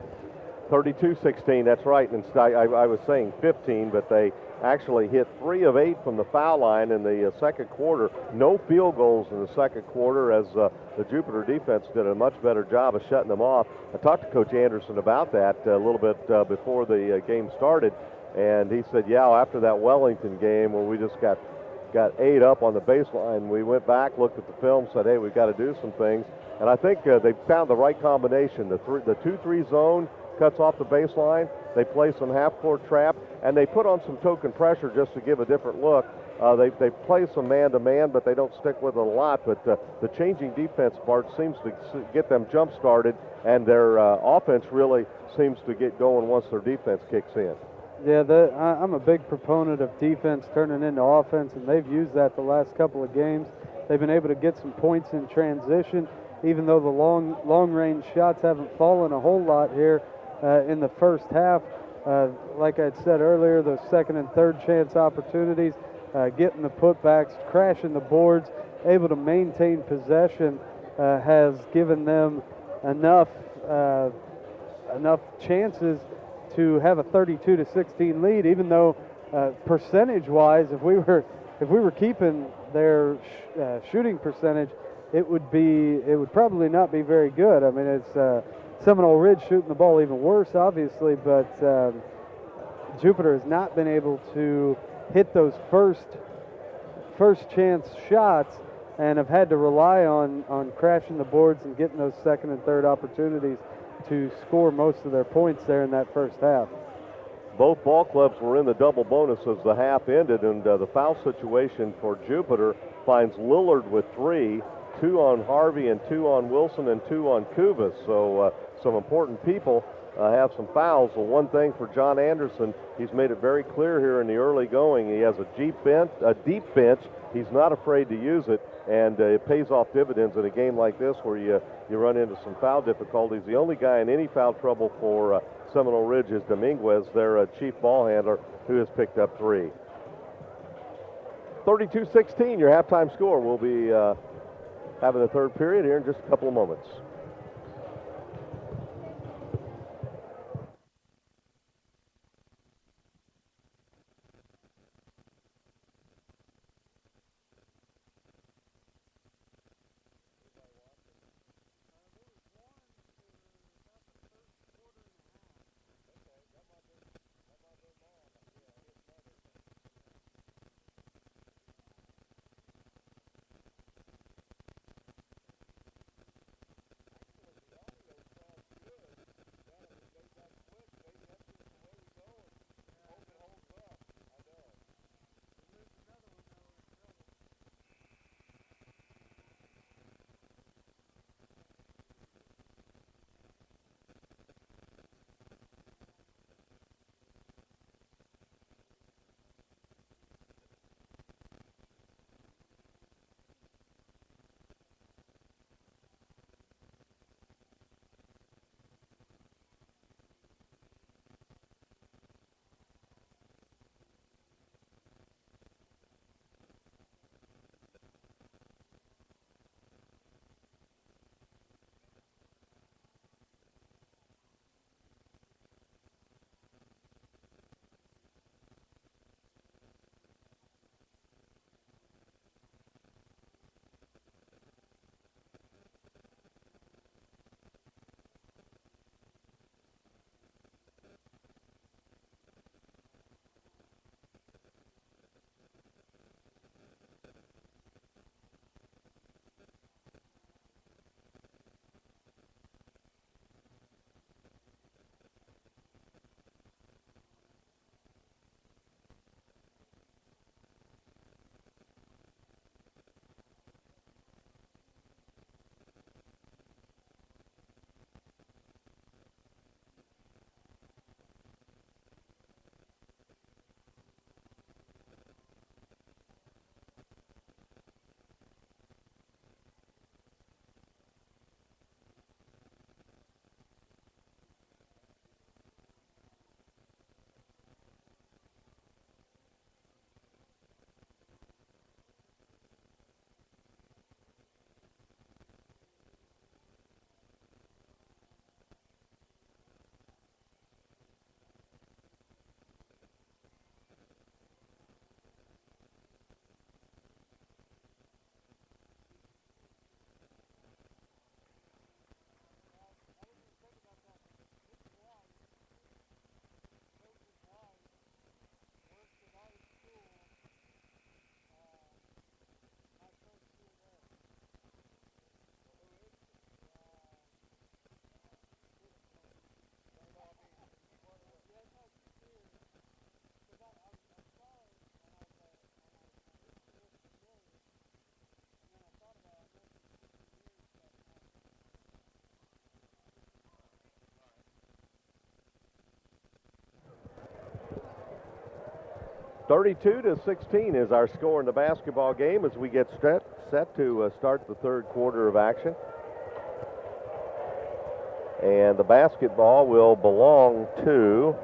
32-16, that's right. And I was saying 15, but they actually hit 3 of 8 from the foul line in the second quarter. No field goals in the second quarter as the Jupiter defense did a much better job of shutting them off. I talked to Coach Anderson about that a little bit before the game started, and he said, yeah, after that Wellington game where we just got 8 up on the baseline, we went back, looked at the film, said, hey, we've got to do some things. And I think they found the right combination. The 2-3 zone cuts off the baseline. They play some half-court trap, and they put on some token pressure just to give a different look. They play some man-to-man, but they don't stick with it a lot. But the changing defense, Bart, seems to get them jump-started, and their offense really seems to get going once their defense kicks in. Yeah, I'm a big proponent of defense turning into offense, and they've used that the last couple of games. They've been able to get some points in transition, even though the long-range shots haven't fallen a whole lot here in the first half. Like I said earlier, those second and third chance opportunities, getting the putbacks, crashing the boards, able to maintain possession has given them enough chances to have a 32-16 lead. Even though percentage-wise, if we were keeping their shooting percentage, it would probably not be very good. I mean, it's Seminole Ridge shooting the ball even worse, obviously, but Jupiter has not been able to hit those first chance shots and have had to rely on crashing the boards and getting those second and third opportunities to score most of their points there in that first half. Both ball clubs were in the double bonus as the half ended, and the foul situation for Jupiter finds Lillard with 3, 2 on Harvey and 2 on Wilson and 2 on Cubas. So some important people have some fouls. Well, one thing for John Anderson, he's made it very clear here in the early going. He has a deep bench. He's not afraid to use it, and it pays off dividends in a game like this where you run into some foul difficulties. The only guy in any foul trouble for Seminole Ridge is Dominguez, their chief ball handler, who has picked up 3. 32-16, your halftime score. We'll be having the third period here in just a couple of moments. 32-16 is our score in the basketball game as we get set to start the third quarter of action. And the basketball will belong to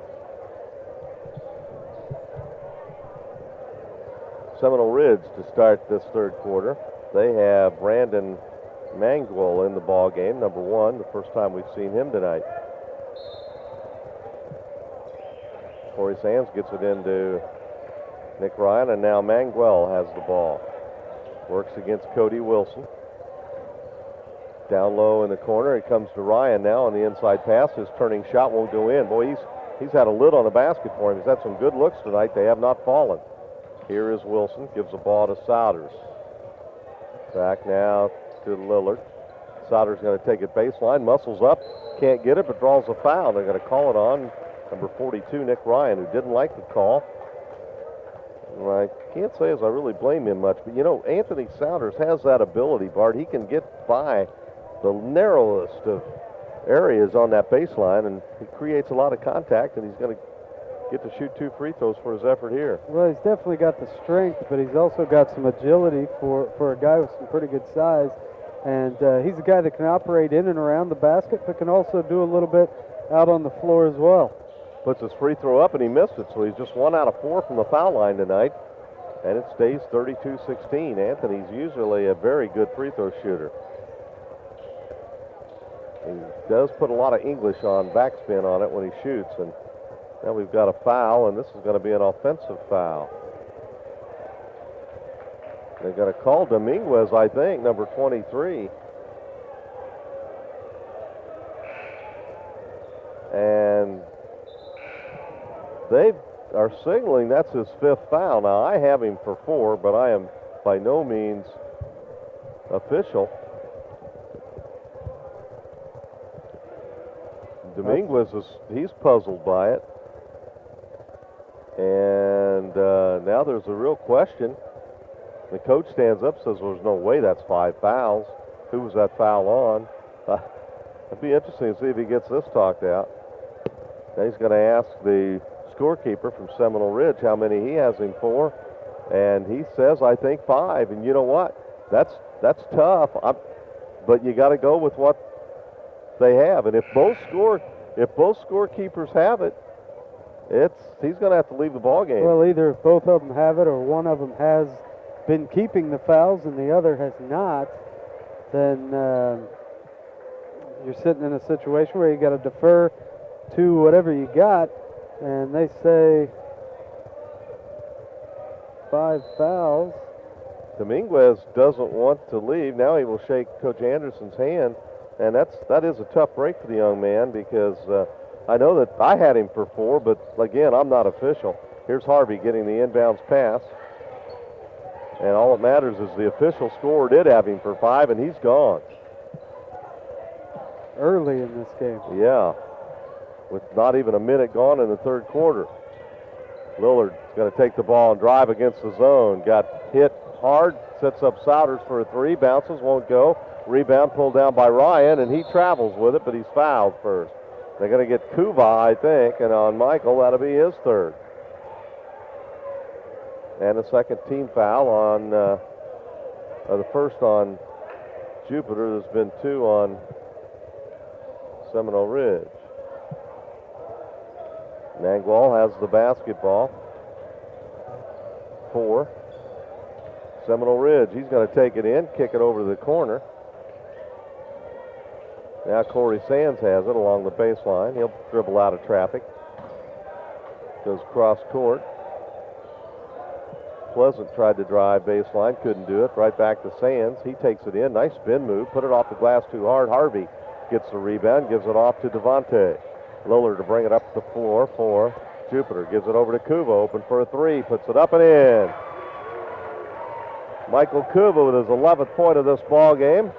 Seminole Ridge to start this third quarter. They have Brandon Manguel in the ball game, number 1, the first time we've seen him tonight. Corey Sands gets it into Nick Ryan, and now Manguel has the ball. Works against Cody Wilson. Down low in the corner, it comes to Ryan now on the inside pass. His turning shot won't go in. Boy, he's had a lid on the basket for him. He's had some good looks tonight. They have not fallen. Here is Wilson, gives the ball to Souders. Back now to Lillard. Souders going to take it baseline, muscles up, can't get it, but draws a foul. They're going to call it on number 42, Nick Ryan, who didn't like the call. I can't say as I really blame him much, but you know, Anthony Souders has that ability, Bart. He can get by the narrowest of areas on that baseline, and he creates a lot of contact, and he's going to get to shoot 2 free throws for his effort here. Well, he's definitely got the strength, but he's also got some agility for a guy with some pretty good size. And he's a guy that can operate in and around the basket, but can also do a little bit out on the floor as well. Puts his free throw up, and he missed it, so he's just 1 out of 4 from the foul line tonight. And it stays 32-16. Anthony's usually a very good free throw shooter. He does put a lot of English on, backspin on it when he shoots. And now we've got a foul, and this is going to be an offensive foul. They're going to call Dominguez, I think, number 23. And they are signaling that's his 5th foul. Now, I have him for 4, but I am by no means official. Dominguez he's puzzled by it. And now there's a real question. The coach stands up, says there's no way that's 5 fouls. Who was that foul on? It'd be interesting to see if he gets this talked out. Now he's going to ask the scorekeeper from Seminole Ridge how many he has him for, and he says, I think 5. And you know what? That's tough. But you got to go with what they have. And if both scorekeepers have it, he's going to have to leave the ball game. Well, either both of them have it or one of them has been keeping the fouls and the other has not, then you're sitting in a situation where you got to defer to whatever you got, and they say 5 fouls. Dominguez doesn't want to leave. Now he will shake Coach Anderson's hand, and that is a tough break for the young man because I know that I had him for 4, but again, I'm not official. Here's Harvey getting the inbounds pass. And all that matters is the official score did have him for 5, and he's gone. Early in this game. Yeah, with not even a minute gone in the third quarter. Lillard's going to take the ball and drive against the zone. Got hit hard, sets up Souders for a 3, bounces, won't go. Rebound pulled down by Ryan, and he travels with it, but he's fouled first. They're going to get Kuva, I think, and on Michael, that'll be his 3rd. And a second team foul on the first on Jupiter. There's been 2 on Seminole Ridge. Manguel has the basketball. 4. Seminole Ridge, he's going to take it in, kick it over to the corner. Now Corey Sands has it along the baseline. He'll dribble out of traffic. Goes cross court. Pleasant tried to drive baseline, couldn't do it. Right back to Sands. He takes it in. Nice spin move. Put it off the glass too hard. Harvey gets the rebound, gives it off to Devontae. Lillard to bring it up the floor for Jupiter. Gives it over to Kuva. Open for a 3. Puts it up and in. Michael Kuva with his 11th point of this ball game.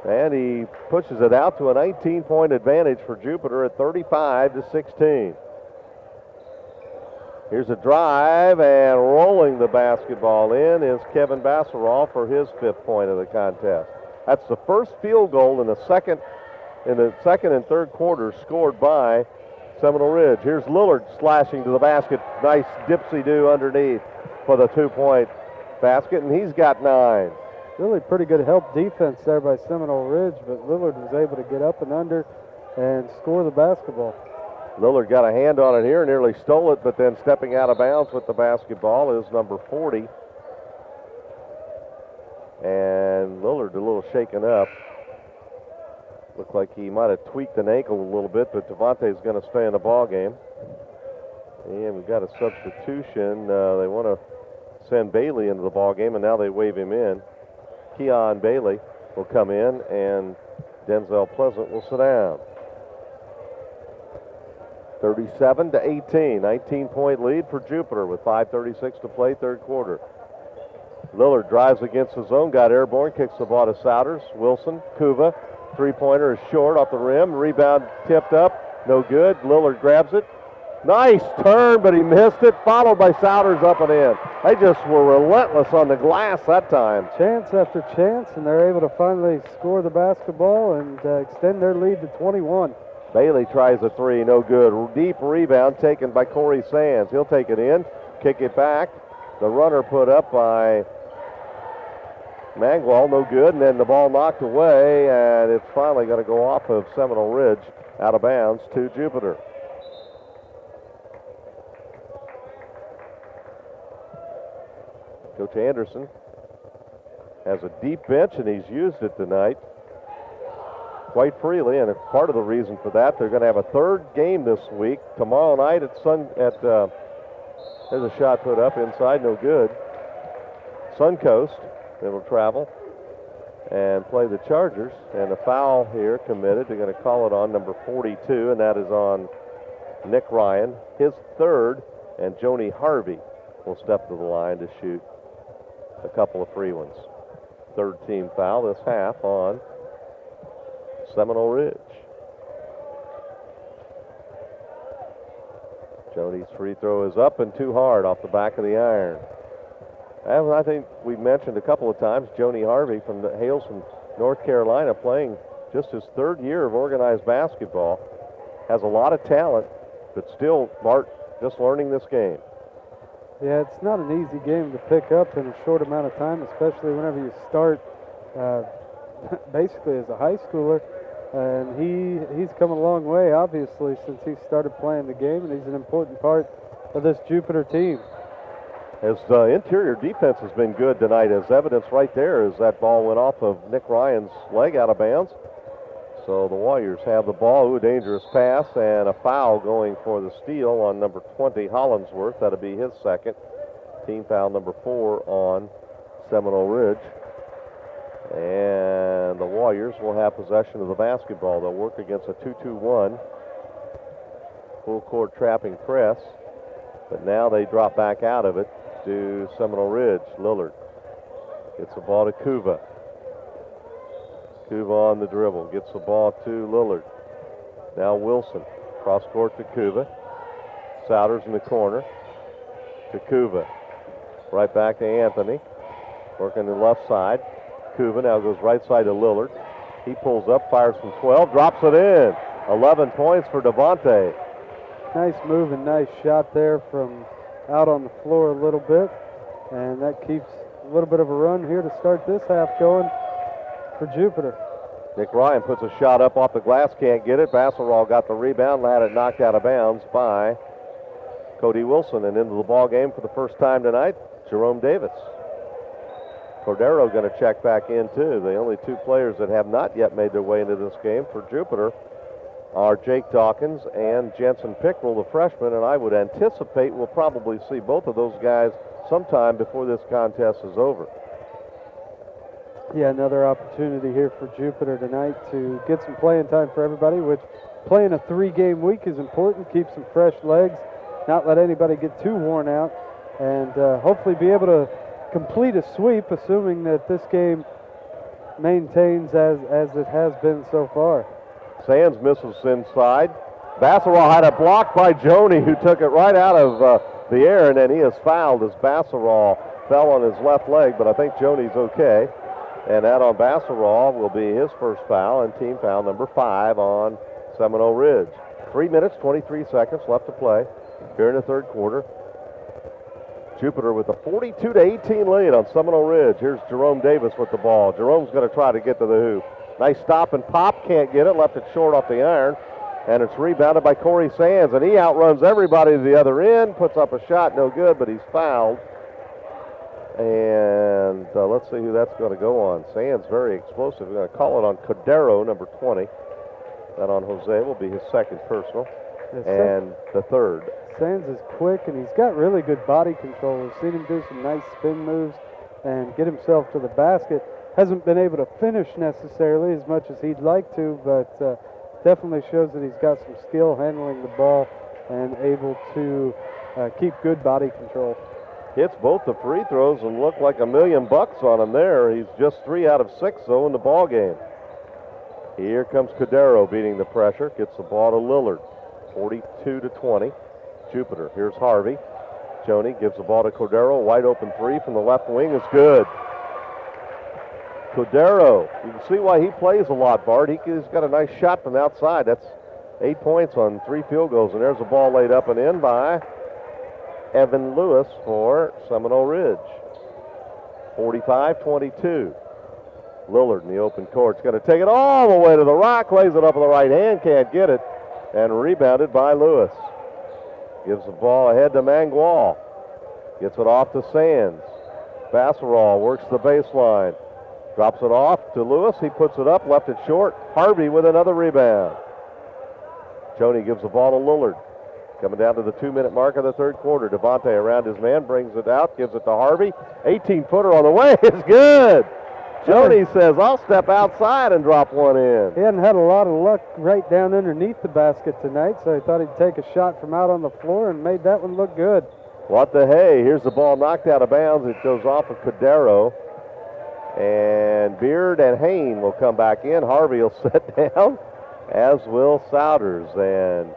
And he pushes it out to a 19-point advantage for Jupiter at 35-16. Here's a drive, and rolling the basketball in is Kevin Bassaroff for his 5th point of the contest. That's the first field goal in the second and third quarters scored by Seminole Ridge. Here's Lillard slashing to the basket. Nice dipsy-do underneath for the 2-point basket, and he's got 9. Really pretty good help defense there by Seminole Ridge, but Lillard was able to get up and under and score the basketball. Lillard got a hand on it here, nearly stole it, but then stepping out of bounds with the basketball is number 40. And Lillard a little shaken up. Looked like he might have tweaked an ankle a little bit, but Devontae's going to stay in the ball game. And we've got a substitution. They want to send Bailey into the ball game, and now they wave him in. Keon Bailey will come in, and Denzel Pleasant will sit down. 37-18, 19-point lead for Jupiter with 5:36 to play, third quarter. Lillard drives against his own, got airborne, kicks the ball to Souders. Wilson, Kuva, three-pointer is short off the rim. Rebound tipped up, no good. Lillard grabs it. Nice turn, but he missed it, followed by Souders up and in. They just were relentless on the glass that time. Chance after chance, and they're able to finally score the basketball and extend their lead to 21. Bailey tries a three, no good. Deep rebound taken by Corey Sands. He'll take it in, kick it back. The runner put up by Mangwell, no good, and then the ball knocked away, and it's finally going to go off of Seminole Ridge, out of bounds to Jupiter. Coach Anderson has a deep bench, and he's used it tonight quite freely, and part of the reason for that, they're going to have a third game this week. Tomorrow night there's a shot put up inside, no good. Suncoast, they will travel and play the Chargers, and a foul here committed. They're going to call it on number 42, and that is on Nick Ryan, his third, and Joni Harvey will step to the line to shoot a couple of free ones. Third team foul this half on Seminole Ridge. Joni's free throw is up and too hard off the back of the iron. As I think we mentioned a couple of times, Joni Harvey hails from North Carolina, playing just his third year of organized basketball. Has a lot of talent, but still, Bart, just learning this game. Yeah, it's not an easy game to pick up in a short amount of time, especially whenever you start basically as a high schooler. And he's come a long way, obviously, since he started playing the game, and he's an important part of this Jupiter team. His interior defense has been good tonight, as evidence right there as that ball went off of Nick Ryan's leg out of bounds. So the Warriors have the ball. Ooh, dangerous pass, and a foul going for the steal on number 20, Hollingsworth. That'll be his second. Team foul number 4 on Seminole Ridge. And the Warriors will have possession of the basketball. They'll work against a 2-2-1 full court trapping press. But now they drop back out of it to Seminole Ridge. Lillard gets the ball to Kuva. Kuva on the dribble, gets the ball to Lillard. Now Wilson, cross court to Kuva. Souders in the corner to Kuva. Right back to Anthony, working the left side. Kuva now goes right side to Lillard. He pulls up, fires from 12, drops it in. 11 points for Devontae. Nice move and nice shot there from out on the floor a little bit. And that keeps a little bit of a run here to start this half going for Jupiter. Nick Ryan puts a shot up off the glass, can't get it. Basserall got the rebound, had it knocked out of bounds by Cody Wilson. And into the ball game for the first time tonight, Jerome Davis. Cordero going to check back in too. The only two players that have not yet made their way into this game for Jupiter are Jake Dawkins and Jensen Pickrell, the freshman, and I would anticipate we'll probably see both of those guys sometime before this contest is over. Yeah, another opportunity here for Jupiter tonight to get some playing time for everybody, which playing a 3-game week is important. Keep some fresh legs, not let anybody get too worn out, and hopefully be able to complete a sweep, assuming that this game maintains as it has been so far. Sands misses inside. Basserall had it blocked by Joni, who took it right out of the air, and then he is fouled as Basserall fell on his left leg, but I think Joni's okay. And that on Basserall will be his first foul, and team foul number 5 on Seminole Ridge. 3 minutes, 23 seconds left to play here in the third quarter. Jupiter with a 42-18 lead on Seminole Ridge. Here's Jerome Davis with the ball. Jerome's going to try to get to the hoop. Nice stop and pop, can't get it, left it short off the iron. And it's rebounded by Corey Sands, and he outruns everybody to the other end, puts up a shot, no good, but he's fouled. And let's see who that's going to go on. Sands very explosive. We're going to call it on Cordero, number 20. That on Jose will be his second personal, and the third. Sands is quick, and he's got really good body control. We've seen him do some nice spin moves and get himself to the basket. Hasn't been able to finish necessarily as much as he'd like to, but definitely shows that he's got some skill handling the ball and able to keep good body control. Hits both the free throws and looked like $1 million on him there. He's just 3 out of 6, though, in the ball game. Here comes Cordero beating the pressure. Gets the ball to Lillard. 42-20. Jupiter. Here's Harvey. Joni gives the ball to Cordero. Wide open three from the left wing is good. Cordero, you can see why he plays a lot, Bart. He's got a nice shot from the outside. That's 8 points on 3 field goals. And there's a ball laid up and in by Evan Lewis for Seminole Ridge. 45-22. Lillard in the open court. He's going to take it all the way to the rock. Lays it up with the right hand. Can't get it. And rebounded by Lewis. Gives the ball ahead to Mangual. Gets it off to Sands. Basserall works the baseline. Drops it off to Lewis. He puts it up, left it short. Harvey with another rebound. Joni gives the ball to Lillard. Coming down to the 2-minute mark of the third quarter. Devontae around his man, brings it out, gives it to Harvey. 18-footer on the way. It's good. Joni says, I'll step outside and drop one in. He hadn't had a lot of luck right down underneath the basket tonight, so he thought he'd take a shot from out on the floor and made that one look good. What the hey? Here's the ball knocked out of bounds. It goes off of Cordero. And Beard and Hain will come back in. Harvey will sit down, as will Souders. And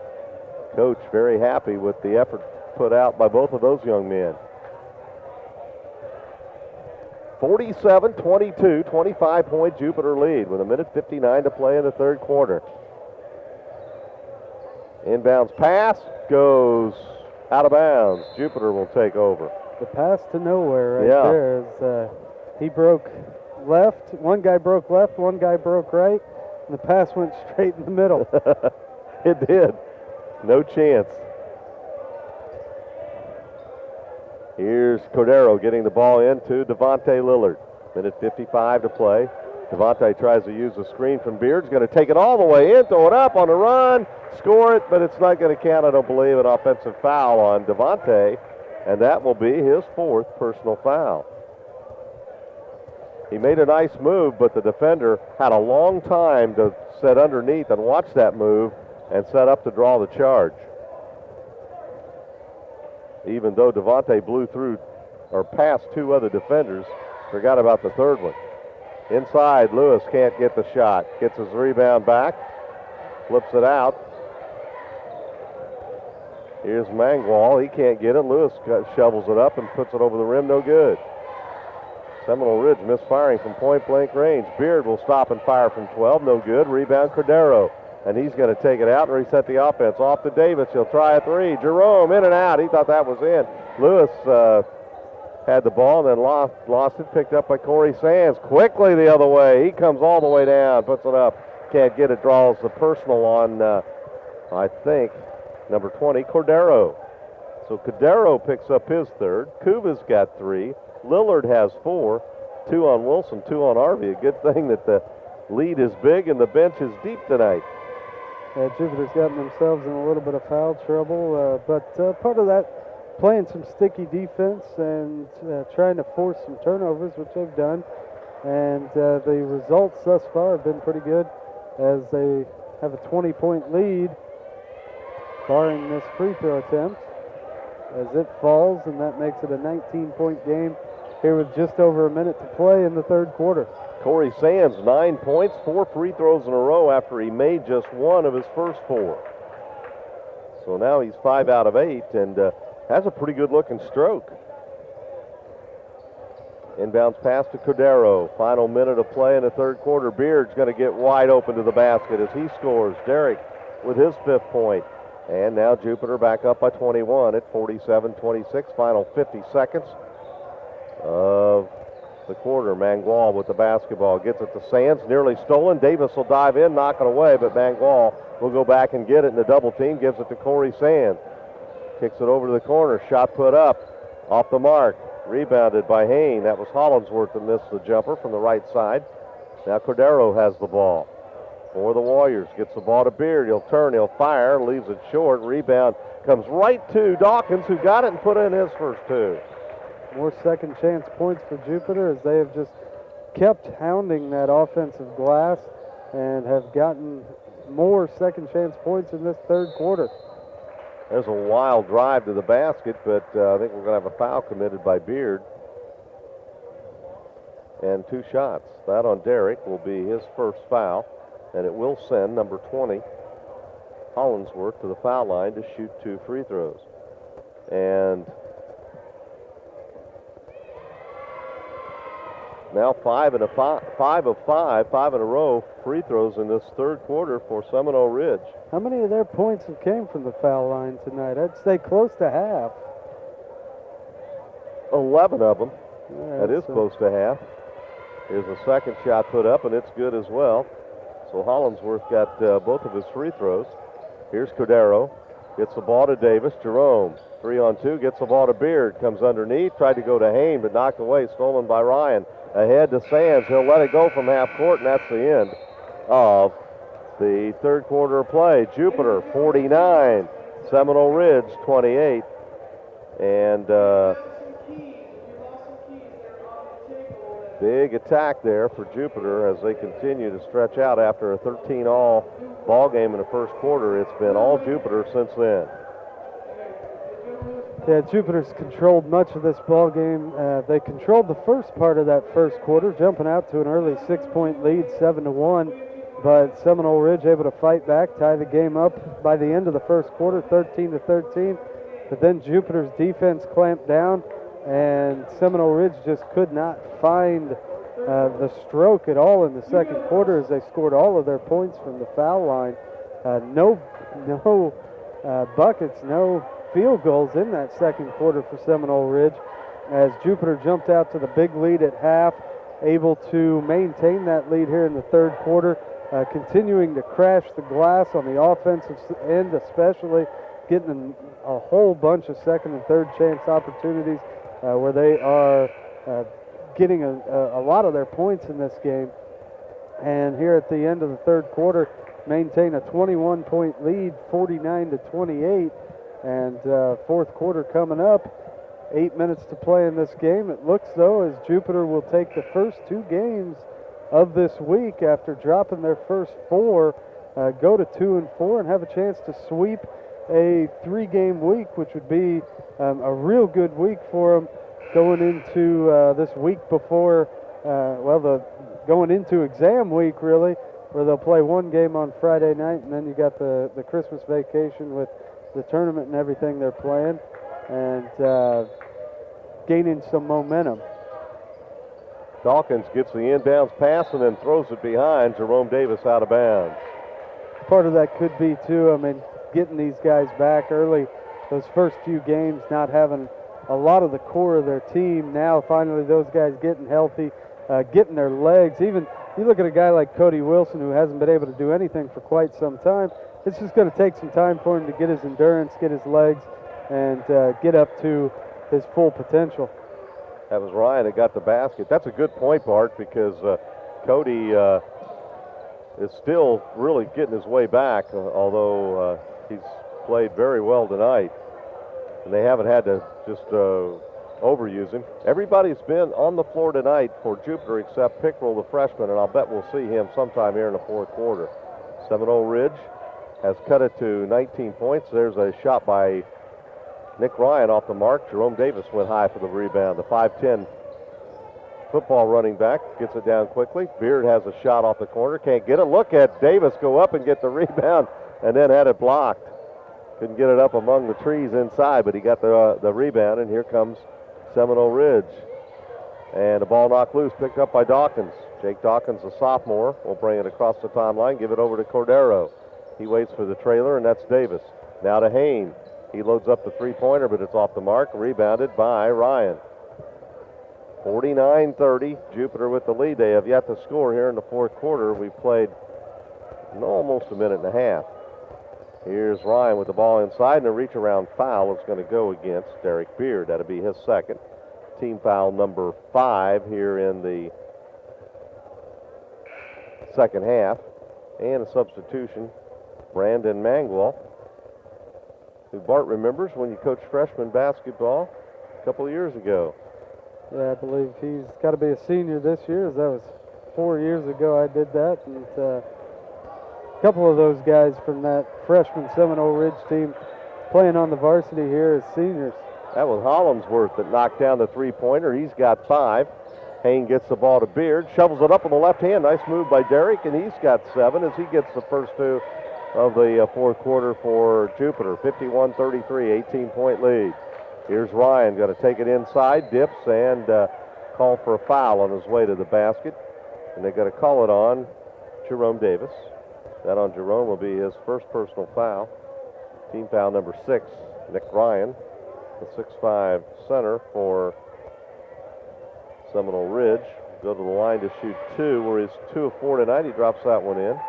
Coach very happy with the effort put out by both of those young men. 47-22, 25-point Jupiter lead with 1:59 to play in the third quarter. Inbounds pass goes out of bounds. Jupiter will take over. The pass to nowhere right there. As, he broke left. One guy broke left, one guy broke right, and the pass went straight in the middle. It did. No chance. Here's Cordero getting the ball into Devontae Lillard. 1:55 to play. Devontae tries to use the screen from Beard's going to take it all the way in, throw it up on the run, score it, but it's not going to count, I don't believe, an offensive foul on Devontae, and that will be his 4th personal foul. He made a nice move, but the defender had a long time to set underneath and watch that move and set up to draw the charge. Even though Devontae blew through or past 2 other defenders, forgot about the third one. Inside, Lewis can't get the shot. Gets his rebound back, flips it out. Here's Mangual. He can't get it. Lewis shovels it up and puts it over the rim. No good. Seminole Ridge misfiring from point-blank range. Beard will stop and fire from 12. No good. Rebound Cordero. And he's going to take it out and reset the offense. Off to Davis. He'll try a three. Jerome in and out. He thought that was in. Lewis had the ball and then lost it. Picked up by Corey Sands. Quickly the other way. He comes all the way down. Puts it up. Can't get it. Draws the personal on, I think, number 20, Cordero. So Cordero picks up his third. Kuva's got 3. Lillard has 4. 2 on Wilson, 2 on Harvey. A good thing that the lead is big and the bench is deep tonight. Jupiter's gotten themselves in a little bit of foul trouble, but part of that, playing some sticky defense and trying to force some turnovers, which they've done. And the results thus far have been pretty good as they have a 20-point lead, barring this free throw attempt, as it falls, and that makes it a 19-point game here with just over a minute to play in the third quarter. Corey Sands, 9 points, 4 free throws in a row after he made just 1 of his first 4. So now he's 5 out of 8 and has a pretty good-looking stroke. Inbounds pass to Cordero. Final minute of play in the third quarter. Beard's going to get wide open to the basket as he scores. Derek with his 5th point. And now Jupiter back up by 21 at 47-26. Final 50 seconds of the quarter. Mangual with the basketball. Gets it to Sands. Nearly stolen. Davis will dive in, knock it away, but Mangual will go back and get it in the double team. Gives it to Corey Sands. Kicks it over to the corner. Shot put up. Off the mark. Rebounded by Hain. That was Hollingsworth that missed the jumper from the right side. Now Cordero has the ball for the Warriors. Gets the ball to Beard. He'll turn. He'll fire. Leaves it short. Rebound comes right to Dawkins, who got it and put in his first 2. More second chance points for Jupiter as they have just kept hounding that offensive glass and have gotten more second chance points in this third quarter. There's a wild drive to the basket, but I think we're going to have a foul committed by Beard. And 2 shots. That on Derrick will be his first foul, and it will send number 20, Hollingsworth, to the foul line to shoot 2 free throws. And now 5 of 5 in a row free throws in this third quarter for Seminole Ridge. How many of their points have came from the foul line tonight? I'd say close to half. 11 of them. Yeah, that is close to half. Here's a second shot put up, and it's good as well. So Hollingsworth got both of his free throws. Here's Cordero. Gets the ball to Davis. Jerome, 3-on-2, gets the ball to Beard. Comes underneath, tried to go to Hain, but knocked away, stolen by Ryan. Ahead to Sands. He'll let it go from half court, and that's the end of the third quarter of play. Jupiter 49, Seminole Ridge 28. And big attack there for Jupiter as they continue to stretch out after a 13-all ball game in the first quarter. It's been all Jupiter since then. Yeah, Jupiter's controlled much of this ball game. They controlled the first part of that first quarter, jumping out to an early 6-point lead, 7-1. But Seminole Ridge able to fight back, tie the game up by the end of the first quarter, 13-13. But then Jupiter's defense clamped down, and Seminole Ridge just could not find the stroke at all in the second quarter as they scored all of their points from the foul line. No buckets, no field goals in that second quarter for Seminole Ridge as Jupiter jumped out to the big lead at half, able to maintain that lead here in the third quarter, continuing to crash the glass on the offensive end, especially getting a whole bunch of second and third chance opportunities where they are getting a lot of their points in this game. And here at the end of the third quarter, maintain a 21-point lead, 49-28. And fourth quarter coming up, 8 minutes to play in this game. It looks, though, as Jupiter will take the first 2 games of this week after dropping their first 4, go to 2-4 and have a chance to sweep a 3-game week, which would be a real good week for them going into this week before, going into exam week, really, where they'll play 1 game on Friday night, and then you got the Christmas vacation with the tournament and everything they're playing, and gaining some momentum. Dawkins gets the inbounds pass and then throws it behind. Jerome Davis out of bounds. Part of that could be, too, I mean, getting these guys back early, those first few games, not having a lot of the core of their team. Now, finally, those guys getting healthy, getting their legs. Even you look at a guy like Cody Wilson, who hasn't been able to do anything for quite some time. It's just going to take some time for him to get his endurance, get his legs, and get up to his full potential. That was Ryan that got the basket. That's a good point, Bart, because Cody is still really getting his way back, although he's played very well tonight. And they haven't had to just overuse him. Everybody's been on the floor tonight for Jupiter except Pickrell, the freshman, and I'll bet we'll see him sometime here in the fourth quarter. Seminole Ridge has cut it to 19 points. There's a shot by Nick Ryan off the mark. Jerome Davis went high for the rebound. The 5'10 football running back gets it down quickly. Beard has a shot off the corner. Can't get it. Look at Davis go up and get the rebound and then had it blocked. Couldn't get it up among the trees inside, but he got the rebound, and here comes Seminole Ridge. And the ball knocked loose, picked up by Dawkins. Jake Dawkins, a sophomore, will bring it across the timeline, give it over to Cordero. He waits for the trailer, and that's Davis. Now to Hain. He loads up the three-pointer, but it's off the mark. Rebounded by Ryan. 49-30. Jupiter with the lead. They have yet to score here in the fourth quarter. We've played almost a minute and a half. Here's Ryan with the ball inside, and a reach-around foul is going to go against Derek Beard. That'll be his second. Team foul number 5 here in the second half. And a substitution, Brandon Mangwell, who Bart remembers when you coached freshman basketball a couple of years ago. Yeah, I believe he's got to be a senior this year, as that was 4 years ago I did that. And a couple of those guys from that freshman Seminole Ridge team playing on the varsity here as seniors. That was Hollingsworth that knocked down the three-pointer. He's got 5. Hain gets the ball to Beard, shovels it up on the left hand. Nice move by Derek, and he's got 7 as he gets the first 2 of the fourth quarter for Jupiter. 51-33, 18-point lead. Here's Ryan, going to take it inside, dips, and call for a foul on his way to the basket. And they're going to call it on Jerome Davis. That on Jerome will be his first personal foul. Team foul number 6, Nick Ryan, the 6'5" center for Seminole Ridge. Go to the line to shoot 2, where he's 2 of 4 tonight. He drops that one in.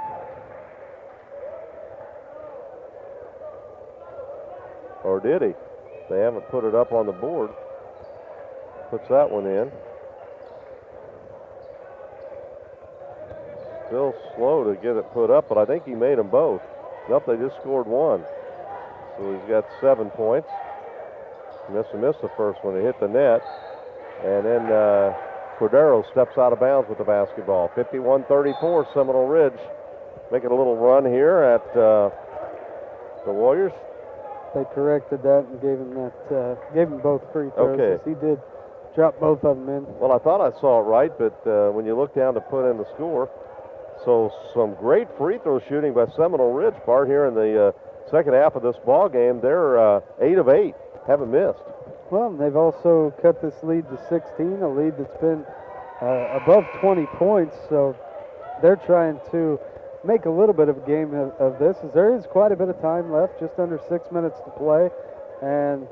Or did he? They haven't put it up on the board. Puts that one in. Still slow to get it put up, but I think he made them both. Nope, they just scored 1. So he's got 7 points. Missed the first one. He hit the net. And then Cordero steps out of bounds with the basketball. 51-34, Seminole Ridge making a little run here at the Warriors. They corrected that and gave him both free throws. Okay. He did drop both of them in. Well, I thought I saw it right, but when you look down to put in the score, so some great free throw shooting by Seminole Ridge, Bart, here in the second half of this ball game. They're 8 of 8, haven't missed. Well, they've also cut this lead to 16, a lead that's been above 20 points. So they're trying to make a little bit of a game of this, as there is quite a bit of time left, just under 6 minutes to play. And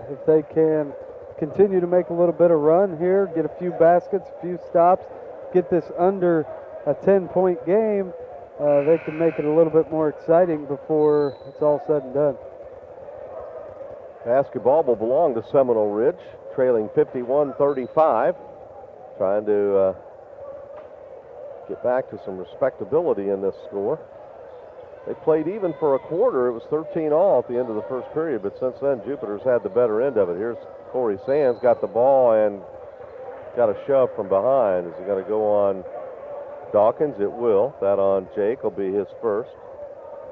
if they can continue to make a little bit of run here, get a few baskets, a few stops, get this under a 10-point game, they can make it a little bit more exciting before it's all said and done. Basketball will belong to Seminole Ridge, trailing 51-35, trying to get back to some respectability in this score. They played even for a quarter. It was 13-all at the end of the first period, but since then, Jupiter's had the better end of it. Here's Corey Sands, got the ball and got a shove from behind. Is it going to go on Dawkins? It will. That on Jake will be his first.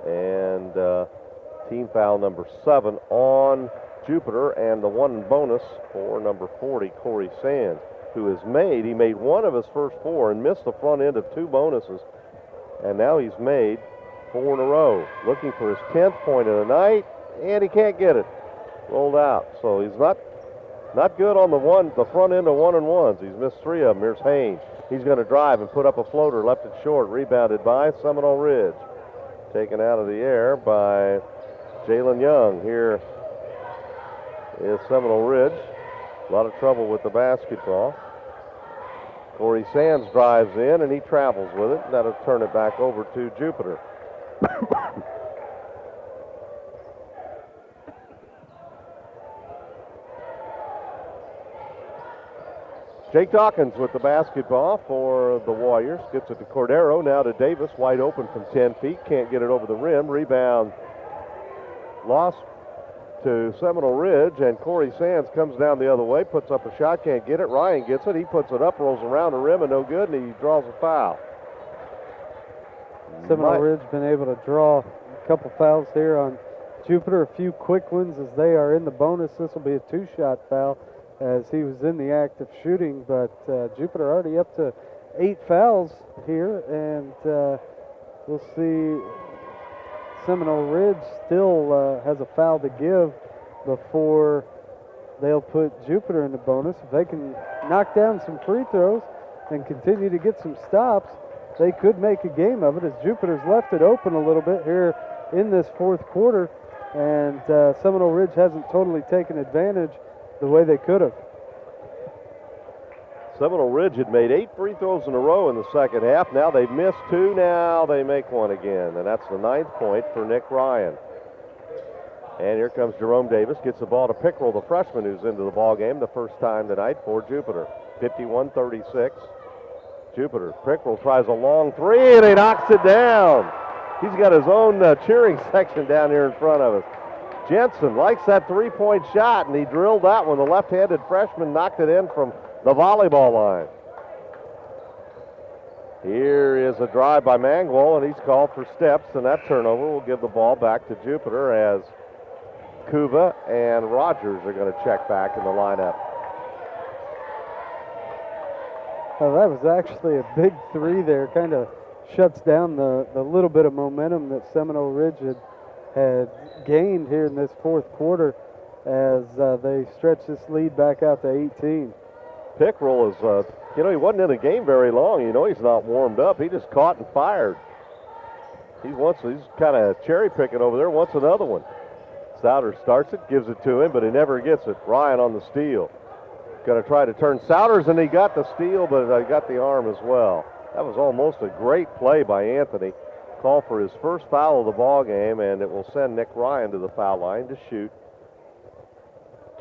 And team foul number 7 on Jupiter, and the one bonus for number 40, Corey Sands, who he made one of his first 4 and missed the front end of 2 bonuses, and now he's made 4 in a row, looking for his 10th point of the night, and he can't get it. Rolled out. So he's not good on the front end of 1-and-1s. He's missed 3 of them. Here's Hain. He's going to drive and put up a floater, left it short, rebounded by Seminole Ridge. Taken out of the air by Jalen Young. Here is Seminole Ridge. A lot of trouble with the basketball. Corey Sands drives in, and he travels with it. That'll turn it back over to Jupiter. Jake Dawkins with the basketball for the Warriors. Gets it to Cordero, now to Davis, wide open from 10 feet. Can't get it over the rim. Rebound lost to Seminole Ridge, and Corey Sands comes down the other way, puts up a shot, can't get it. Ryan gets it. He puts it up, rolls around the rim, and no good, and he draws a foul. Seminole Ridge been able to draw a couple fouls here on Jupiter, a few quick ones as they are in the bonus. This will be a 2-shot foul as he was in the act of shooting, but Jupiter already up to 8 fouls here, and we'll see Seminole Ridge still has a foul to give before they'll put Jupiter in the bonus. If they can knock down some free throws and continue to get some stops, they could make a game of it, as Jupiter's left it open a little bit here in this fourth quarter, and Seminole Ridge hasn't totally taken advantage the way they could have. Seminole Ridge had made 8 free throws in a row in the second half. Now they've missed 2. Now they make 1 again, and that's the 9th point for Nick Ryan. And here comes Jerome Davis, gets the ball to Pickrell, the freshman who's into the ball game the first time tonight for Jupiter. 51-36. Jupiter. Pickrell tries a long 3, and he knocks it down. He's got his own cheering section down here in front of us. Jensen likes that 3-point shot, and he drilled that one. The left-handed freshman knocked it in from the volleyball line. Here is a drive by Mangwell, and he's called for steps, and that turnover will give the ball back to Jupiter as Kuva and Rogers are going to check back in the lineup. Well, that was actually a big 3 there. Kind of shuts down the little bit of momentum that Seminole Ridge had gained here in this fourth quarter as they stretch this lead back out to 18. Pickrell is, he wasn't in the game very long. He's not warmed up. He just caught and fired. He's kind of cherry picking over there, wants another one. Souders starts it, gives it to him, but he never gets it. Ryan on the steal. Going to try to turn Souders, and he got the steal, but got the arm as well. That was almost a great play by Anthony. Call for his first foul of the ball game, and it will send Nick Ryan to the foul line to shoot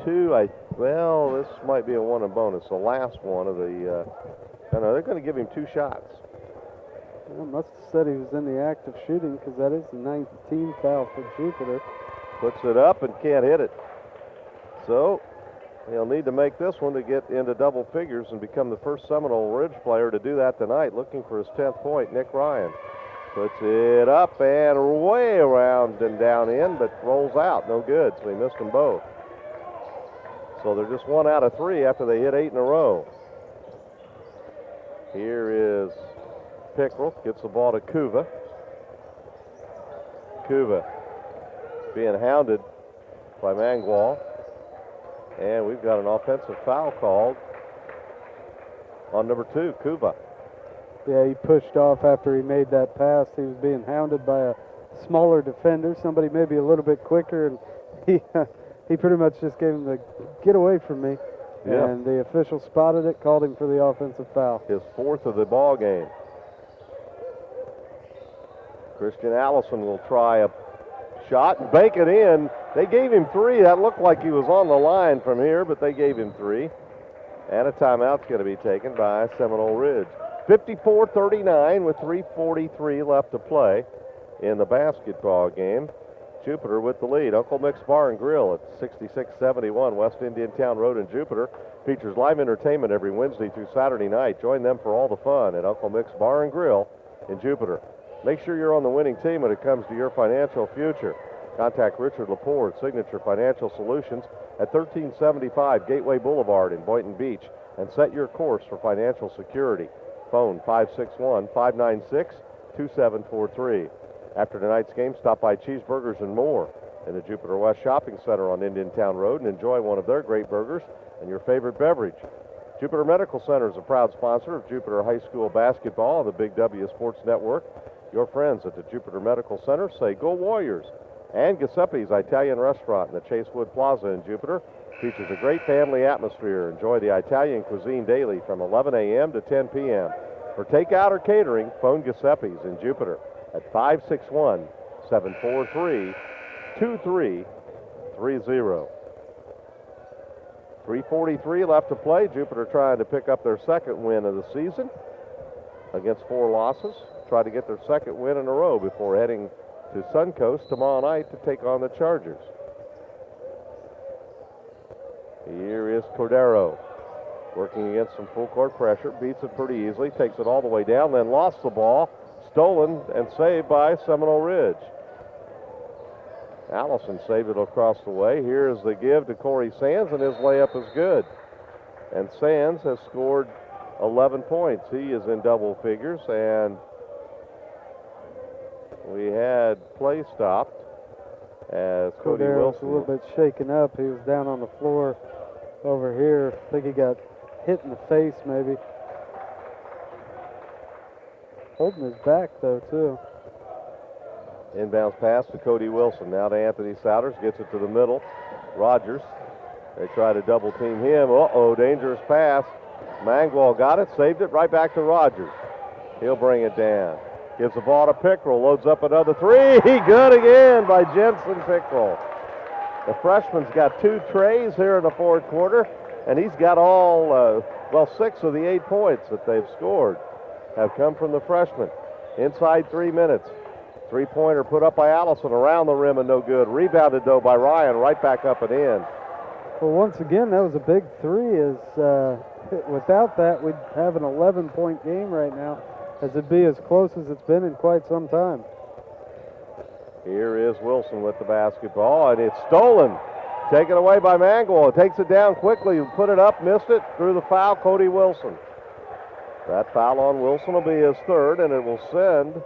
2. This might be a 1 and bonus. The last one of the. They're going to give him 2 shots. Well, must have said he was in the act of shooting because that is the 19th foul for Jupiter. Puts it up and can't hit it. So he'll need to make this one to get into double figures and become the first Seminole Ridge player to do that tonight. Looking for his 10th point, Nick Ryan. Puts it up and way around and down in, but rolls out. No good, so he missed them both. So they're just 1 out of 3 after they hit 8 in a row. Here is Pickrell, gets the ball to Kuva. Kuva being hounded by Mangwell. And we've got an offensive foul called on number 2, Kuva. Yeah, he pushed off after he made that pass. He was being hounded by a smaller defender, somebody maybe a little bit quicker, and he pretty much just gave him the get away from me. Yeah. And the official spotted it, called him for the offensive foul. His 4th of the ball game. Christian Allison will try a shot and bank it in. They gave him 3. That looked like he was on the line from here, but they gave him 3. And a timeout's going to be taken by Seminole Ridge. 54-39 with 3:43 left to play in the basketball game. Jupiter with the lead. Uncle Mick's Bar and Grill at 6671 West Indian Town Road in Jupiter features live entertainment every Wednesday through Saturday night. Join them for all the fun at Uncle Mick's Bar and Grill in Jupiter. Make sure you're on the winning team when it comes to your financial future. Contact Richard Lepore at Signature Financial Solutions at 1375 Gateway Boulevard in Boynton Beach and set your course for financial security. Phone 561-596-2743. After tonight's game, stop by Cheeseburgers and More in the Jupiter West Shopping Center on Indian Town Road and enjoy one of their great burgers and your favorite beverage. Jupiter Medical Center is a proud sponsor of Jupiter High School basketball on the Big W Sports Network. Your friends at the Jupiter Medical Center say go Warriors. And Giuseppe's Italian Restaurant in the Chasewood Plaza in Jupiter features a great family atmosphere. Enjoy the Italian cuisine daily from 11 a.m. to 10 p.m. For takeout or catering, phone Giuseppe's in Jupiter at 561-743-2330. 3:43 left to play. Jupiter trying to pick up their 2nd win of the season against 4 losses. Try to get their 2nd win in a row before heading to Suncoast tomorrow night to take on the Chargers. Here is Cordero working against some full court pressure, beats it pretty easily, takes it all the way down, then lost the ball, stolen and saved by Seminole Ridge. Allison saved it across the way. Here is the give to Corey Sands, and his layup is good. And Sands has scored 11 points. He is in double figures, and we had play stopped as Cody Wilson was a little bit shaken up. He was down on the floor over here. I think he got hit in the face maybe. Holding his back though too. Inbounds pass to Cody Wilson. Now to Anthony Souders. Gets it to the middle. Rogers. They try to double team him. Uh-oh, dangerous pass. Mangwell got it, saved it, right back to Rogers. He'll bring it down. Gives the ball to Pickrell. Loads up another three. Good again by Jensen Pickrell. The freshman's got 2 trays here in the fourth quarter, and he's got all, 6 of the 8 points that they've scored have come from the freshman. Inside 3 minutes. Three-pointer put up by Allison around the rim and no good. Rebounded, though, by Ryan right back up and in. Well, once again, that was a big three. Without that, we'd have an 11-point game right now, as it'd be as close as it's been in quite some time. Here is Wilson with the basketball, and it's stolen. Taken away by Mangwell. Takes it down quickly, put it up, missed it. Through the foul, Cody Wilson. That foul on Wilson will be his third, and it will send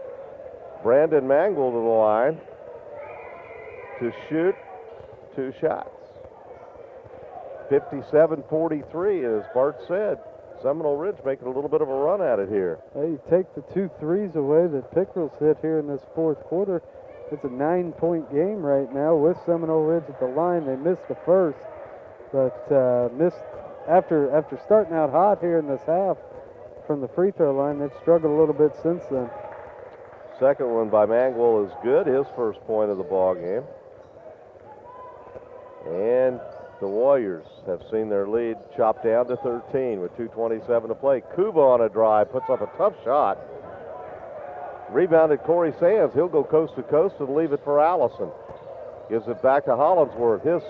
Brandon Mangwell to the line to shoot 2 shots. 57-43, as Bart said. Seminole Ridge making a little bit of a run at it here. Hey, you take the 2 threes away that Pickrell's hit here in this fourth quarter. It's a 9-point game right now with Seminole Ridge at the line. They missed the first, but missed after starting out hot here in this half from the free throw line. They've struggled a little bit since then. Second one by Mangwell is good, his first point of the ball game. And the Warriors have seen their lead chopped down to 13 with 2:27 to play. Kuba on a drive, puts up a tough shot. Rebounded Corey Sands. He'll go coast to coast and leave it for Allison. Gives it back to Hollinsworth. His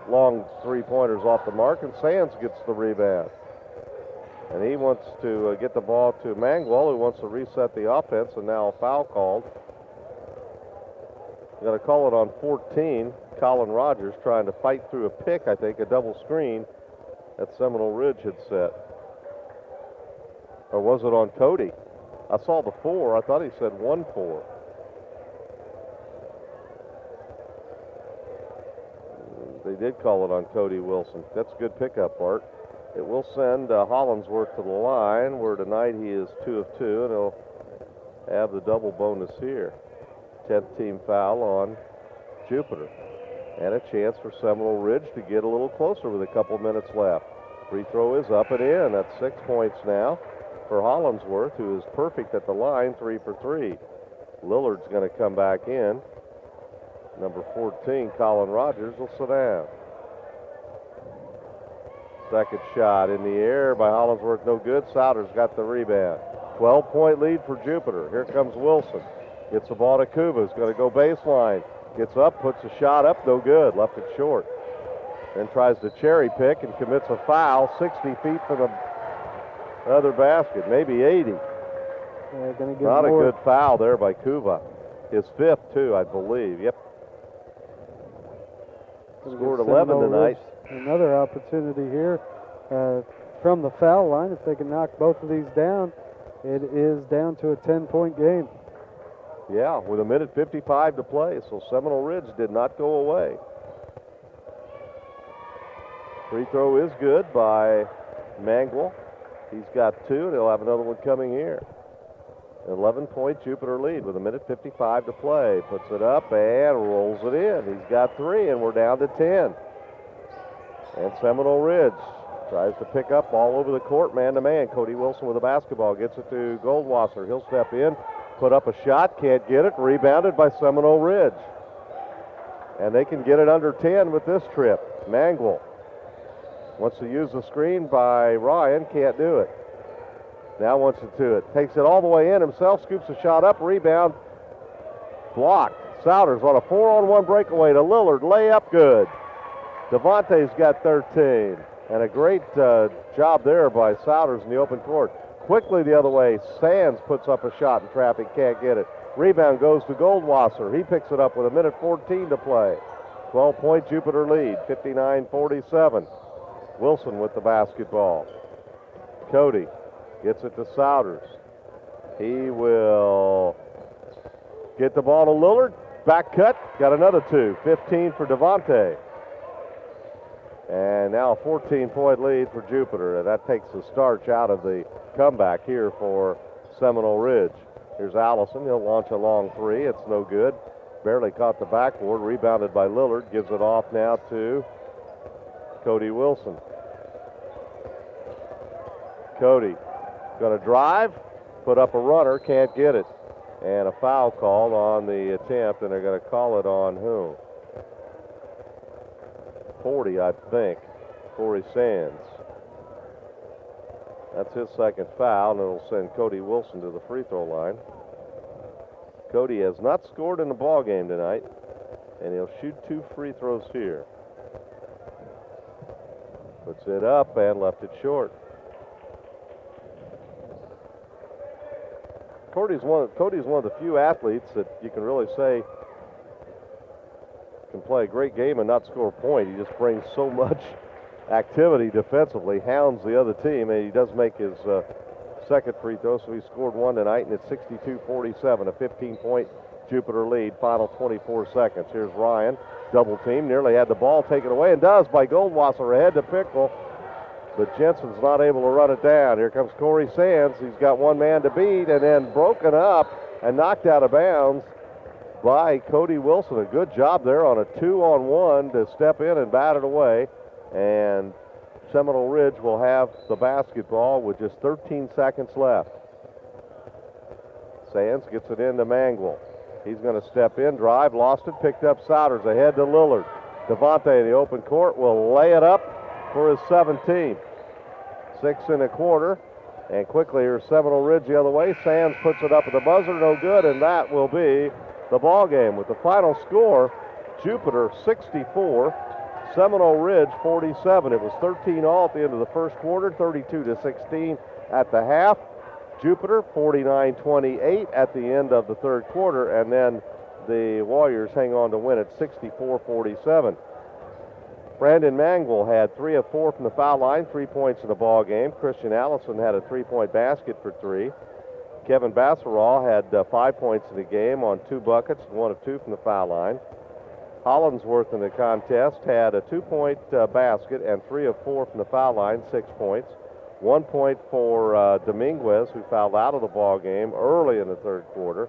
long three-pointer's off the mark, and Sands gets the rebound. And he wants to get the ball to Mangwell, who wants to reset the offense, and now a foul called. They're going to call it on 14. Colin Rogers trying to fight through a pick, I think, a double screen that Seminole Ridge had set. Or was it on Cody? I saw the 4. I thought he said 1-4. They did call it on Cody Wilson. That's a good pickup, Bart. It will send Hollinsworth to the line, where tonight he is 2 of 2, and he'll have the double bonus here. 10th team foul on Jupiter. And a chance for Seminole Ridge to get a little closer with a couple minutes left. Free throw is up and in. That's 6 points now for Hollinsworth, who is perfect at the line, 3 for 3. Lillard's going to come back in. Number 14, Colin Rogers, will sit down. Second shot in the air by Hollinsworth, no good. Souders got the rebound. 12-point lead for Jupiter. Here comes Wilson. Gets the ball to Kuba. He's going to go baseline. Gets up, puts a shot up, no good. Left it short. Then tries to cherry pick and commits a foul 60 feet from the other basket, maybe 80. Not a good foul there by Kuba. His 5th, too, I believe. Yep. Scored 11 tonight. Another opportunity here from the foul line. If they can knock both of these down, it is down to a 10-point game. Yeah, with 1:55 to play, so Seminole Ridge did not go away. Free throw is good by Mangwell. He's got 2, and he'll have another one coming here. 11-point Jupiter lead with 1:55 to play. Puts it up and rolls it in. He's got 3, and we're down to 10. And Seminole Ridge tries to pick up all over the court, man-to-man. Cody Wilson with the basketball, gets it to Goldwasser. He'll step in, put up a shot, can't get it. Rebounded by Seminole Ridge. And they can get it under 10 with this trip. Mangwell wants to use the screen by Ryan, can't do it. Now wants to do it. Takes it all the way in himself, scoops a shot up, rebound, blocked. Souders on a 4-on-1 breakaway to Lillard, layup good. Devontae's got 13. And a great job there by Souders in the open court. Quickly the other way, Sands puts up a shot in traffic, can't get it. Rebound goes to Goldwasser. He picks it up with 1:14 to play. 12-point Jupiter lead, 59-47. Wilson with the basketball. Cody gets it to Souders. He will get the ball to Lillard. Back cut, got another 2. 15 for Devontae. And now a 14-point lead for Jupiter, and that takes the starch out of the comeback here for Seminole Ridge. Here's Allison. He'll launch a long 3. It's no good. Barely caught the backboard, rebounded by Lillard, gives it off now to Cody Wilson. Cody going to drive, put up a runner, can't get it. And a foul called on the attempt, and they're going to call it on whom? 40, I think, Corey Sands. That's his second foul, and it'll send Cody Wilson to the free throw line. Cody has not scored in the ball game tonight, and he'll shoot 2 free throws here. Puts it up and left it short. Cody's one of the few athletes that you can really say can play a great game and not score a point. He just brings so much activity defensively, hounds the other team, and he does make his second free throw, so he scored 1 tonight, and it's 62-47, a 15-point Jupiter lead, final 24 seconds. Here's Ryan, double team, nearly had the ball taken away, and does by Goldwasser, ahead to Pickrell, but Jensen's not able to run it down. Here comes Corey Sands. He's got one man to beat, and then broken up and knocked out of bounds by Cody Wilson. A good job there on a 2-on-1 to step in and bat it away, and Seminole Ridge will have the basketball with just 13 seconds left. Sands gets it into Mangwell. He's going to step in, drive, lost it, picked up Souders, ahead to Lillard. Devontae in the open court will lay it up for his 17th. 6 1/4, and quickly here's Seminole Ridge the other way. Sands puts it up at the buzzer, no good, and that will be the ball game with the final score, Jupiter 64, Seminole Ridge 47. It was 13 all at the end of the first quarter, 32-16 at the half. Jupiter 49-28 at the end of the third quarter, and then the Warriors hang on to win at 64-47. Brandon Mangwell had 3 of 4 from the foul line, 3 points in the ball game. Christian Allison had a 3-point basket for 3. Kevin Basseral had 5 points in the game on 2 buckets, 1 of 2 from the foul line. Hollinsworth in the contest had a 2-point basket and 3 of 4 from the foul line, 6 points. 1 point for Dominguez, who fouled out of the ball game early in the third quarter.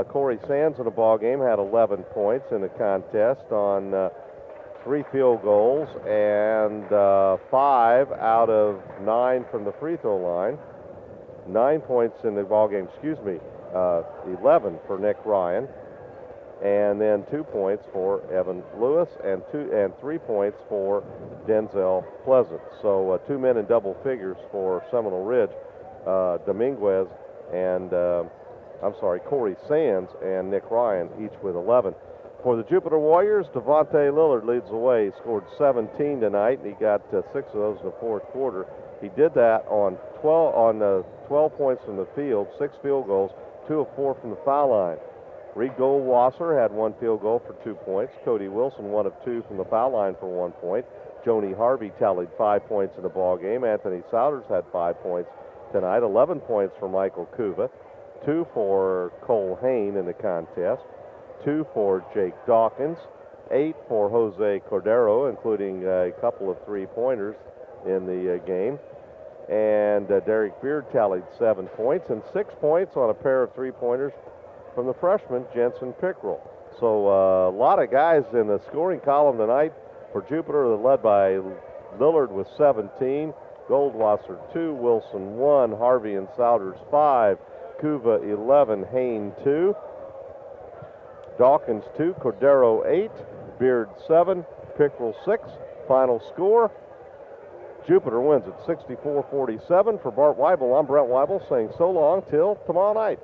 Corey Sands in the ball game had 11 points in the contest on 3 field goals and 5 out of 9 from the free throw line. 9 points in the ball game, 11 for Nick Ryan, and then 2 points for Evan Lewis and 3 points for Denzel Pleasant. So 2 men in double figures for Seminole Ridge, Dominguez and Corey Sands and Nick Ryan, each with 11. For the Jupiter Warriors, Devontae Lillard leads the way. He scored 17 tonight, and he got 6 of those in the fourth quarter. He did that on 12 points from the field, 6 field goals, 2 of 4 from the foul line. Reed Goldwasser had 1 field goal for 2 points. Cody Wilson 1 of 2 from the foul line for 1 point. Joni Harvey tallied 5 points in the ball game. Anthony Souders had 5 points tonight. 11 points for Michael Kuva, 2 for Cole Hain in the contest, 2 for Jake Dawkins, 8 for Jose Cordero, including a couple of 3-pointers in the game. And Derek Beard tallied 7 points and 6 points on a pair of 3-pointers from the freshman, Jensen Pickrell. So a lot of guys in the scoring column tonight for Jupiter, led by Lillard with 17, Goldwasser 2, Wilson 1, Harvey and Souders 5, Kuva 11, Hain 2, Dawkins 2, Cordero 8, Beard 7, Pickrell 6. Final score, Jupiter wins at 64-47. For Bart Weibel, I'm Brent Weibel saying so long till tomorrow night.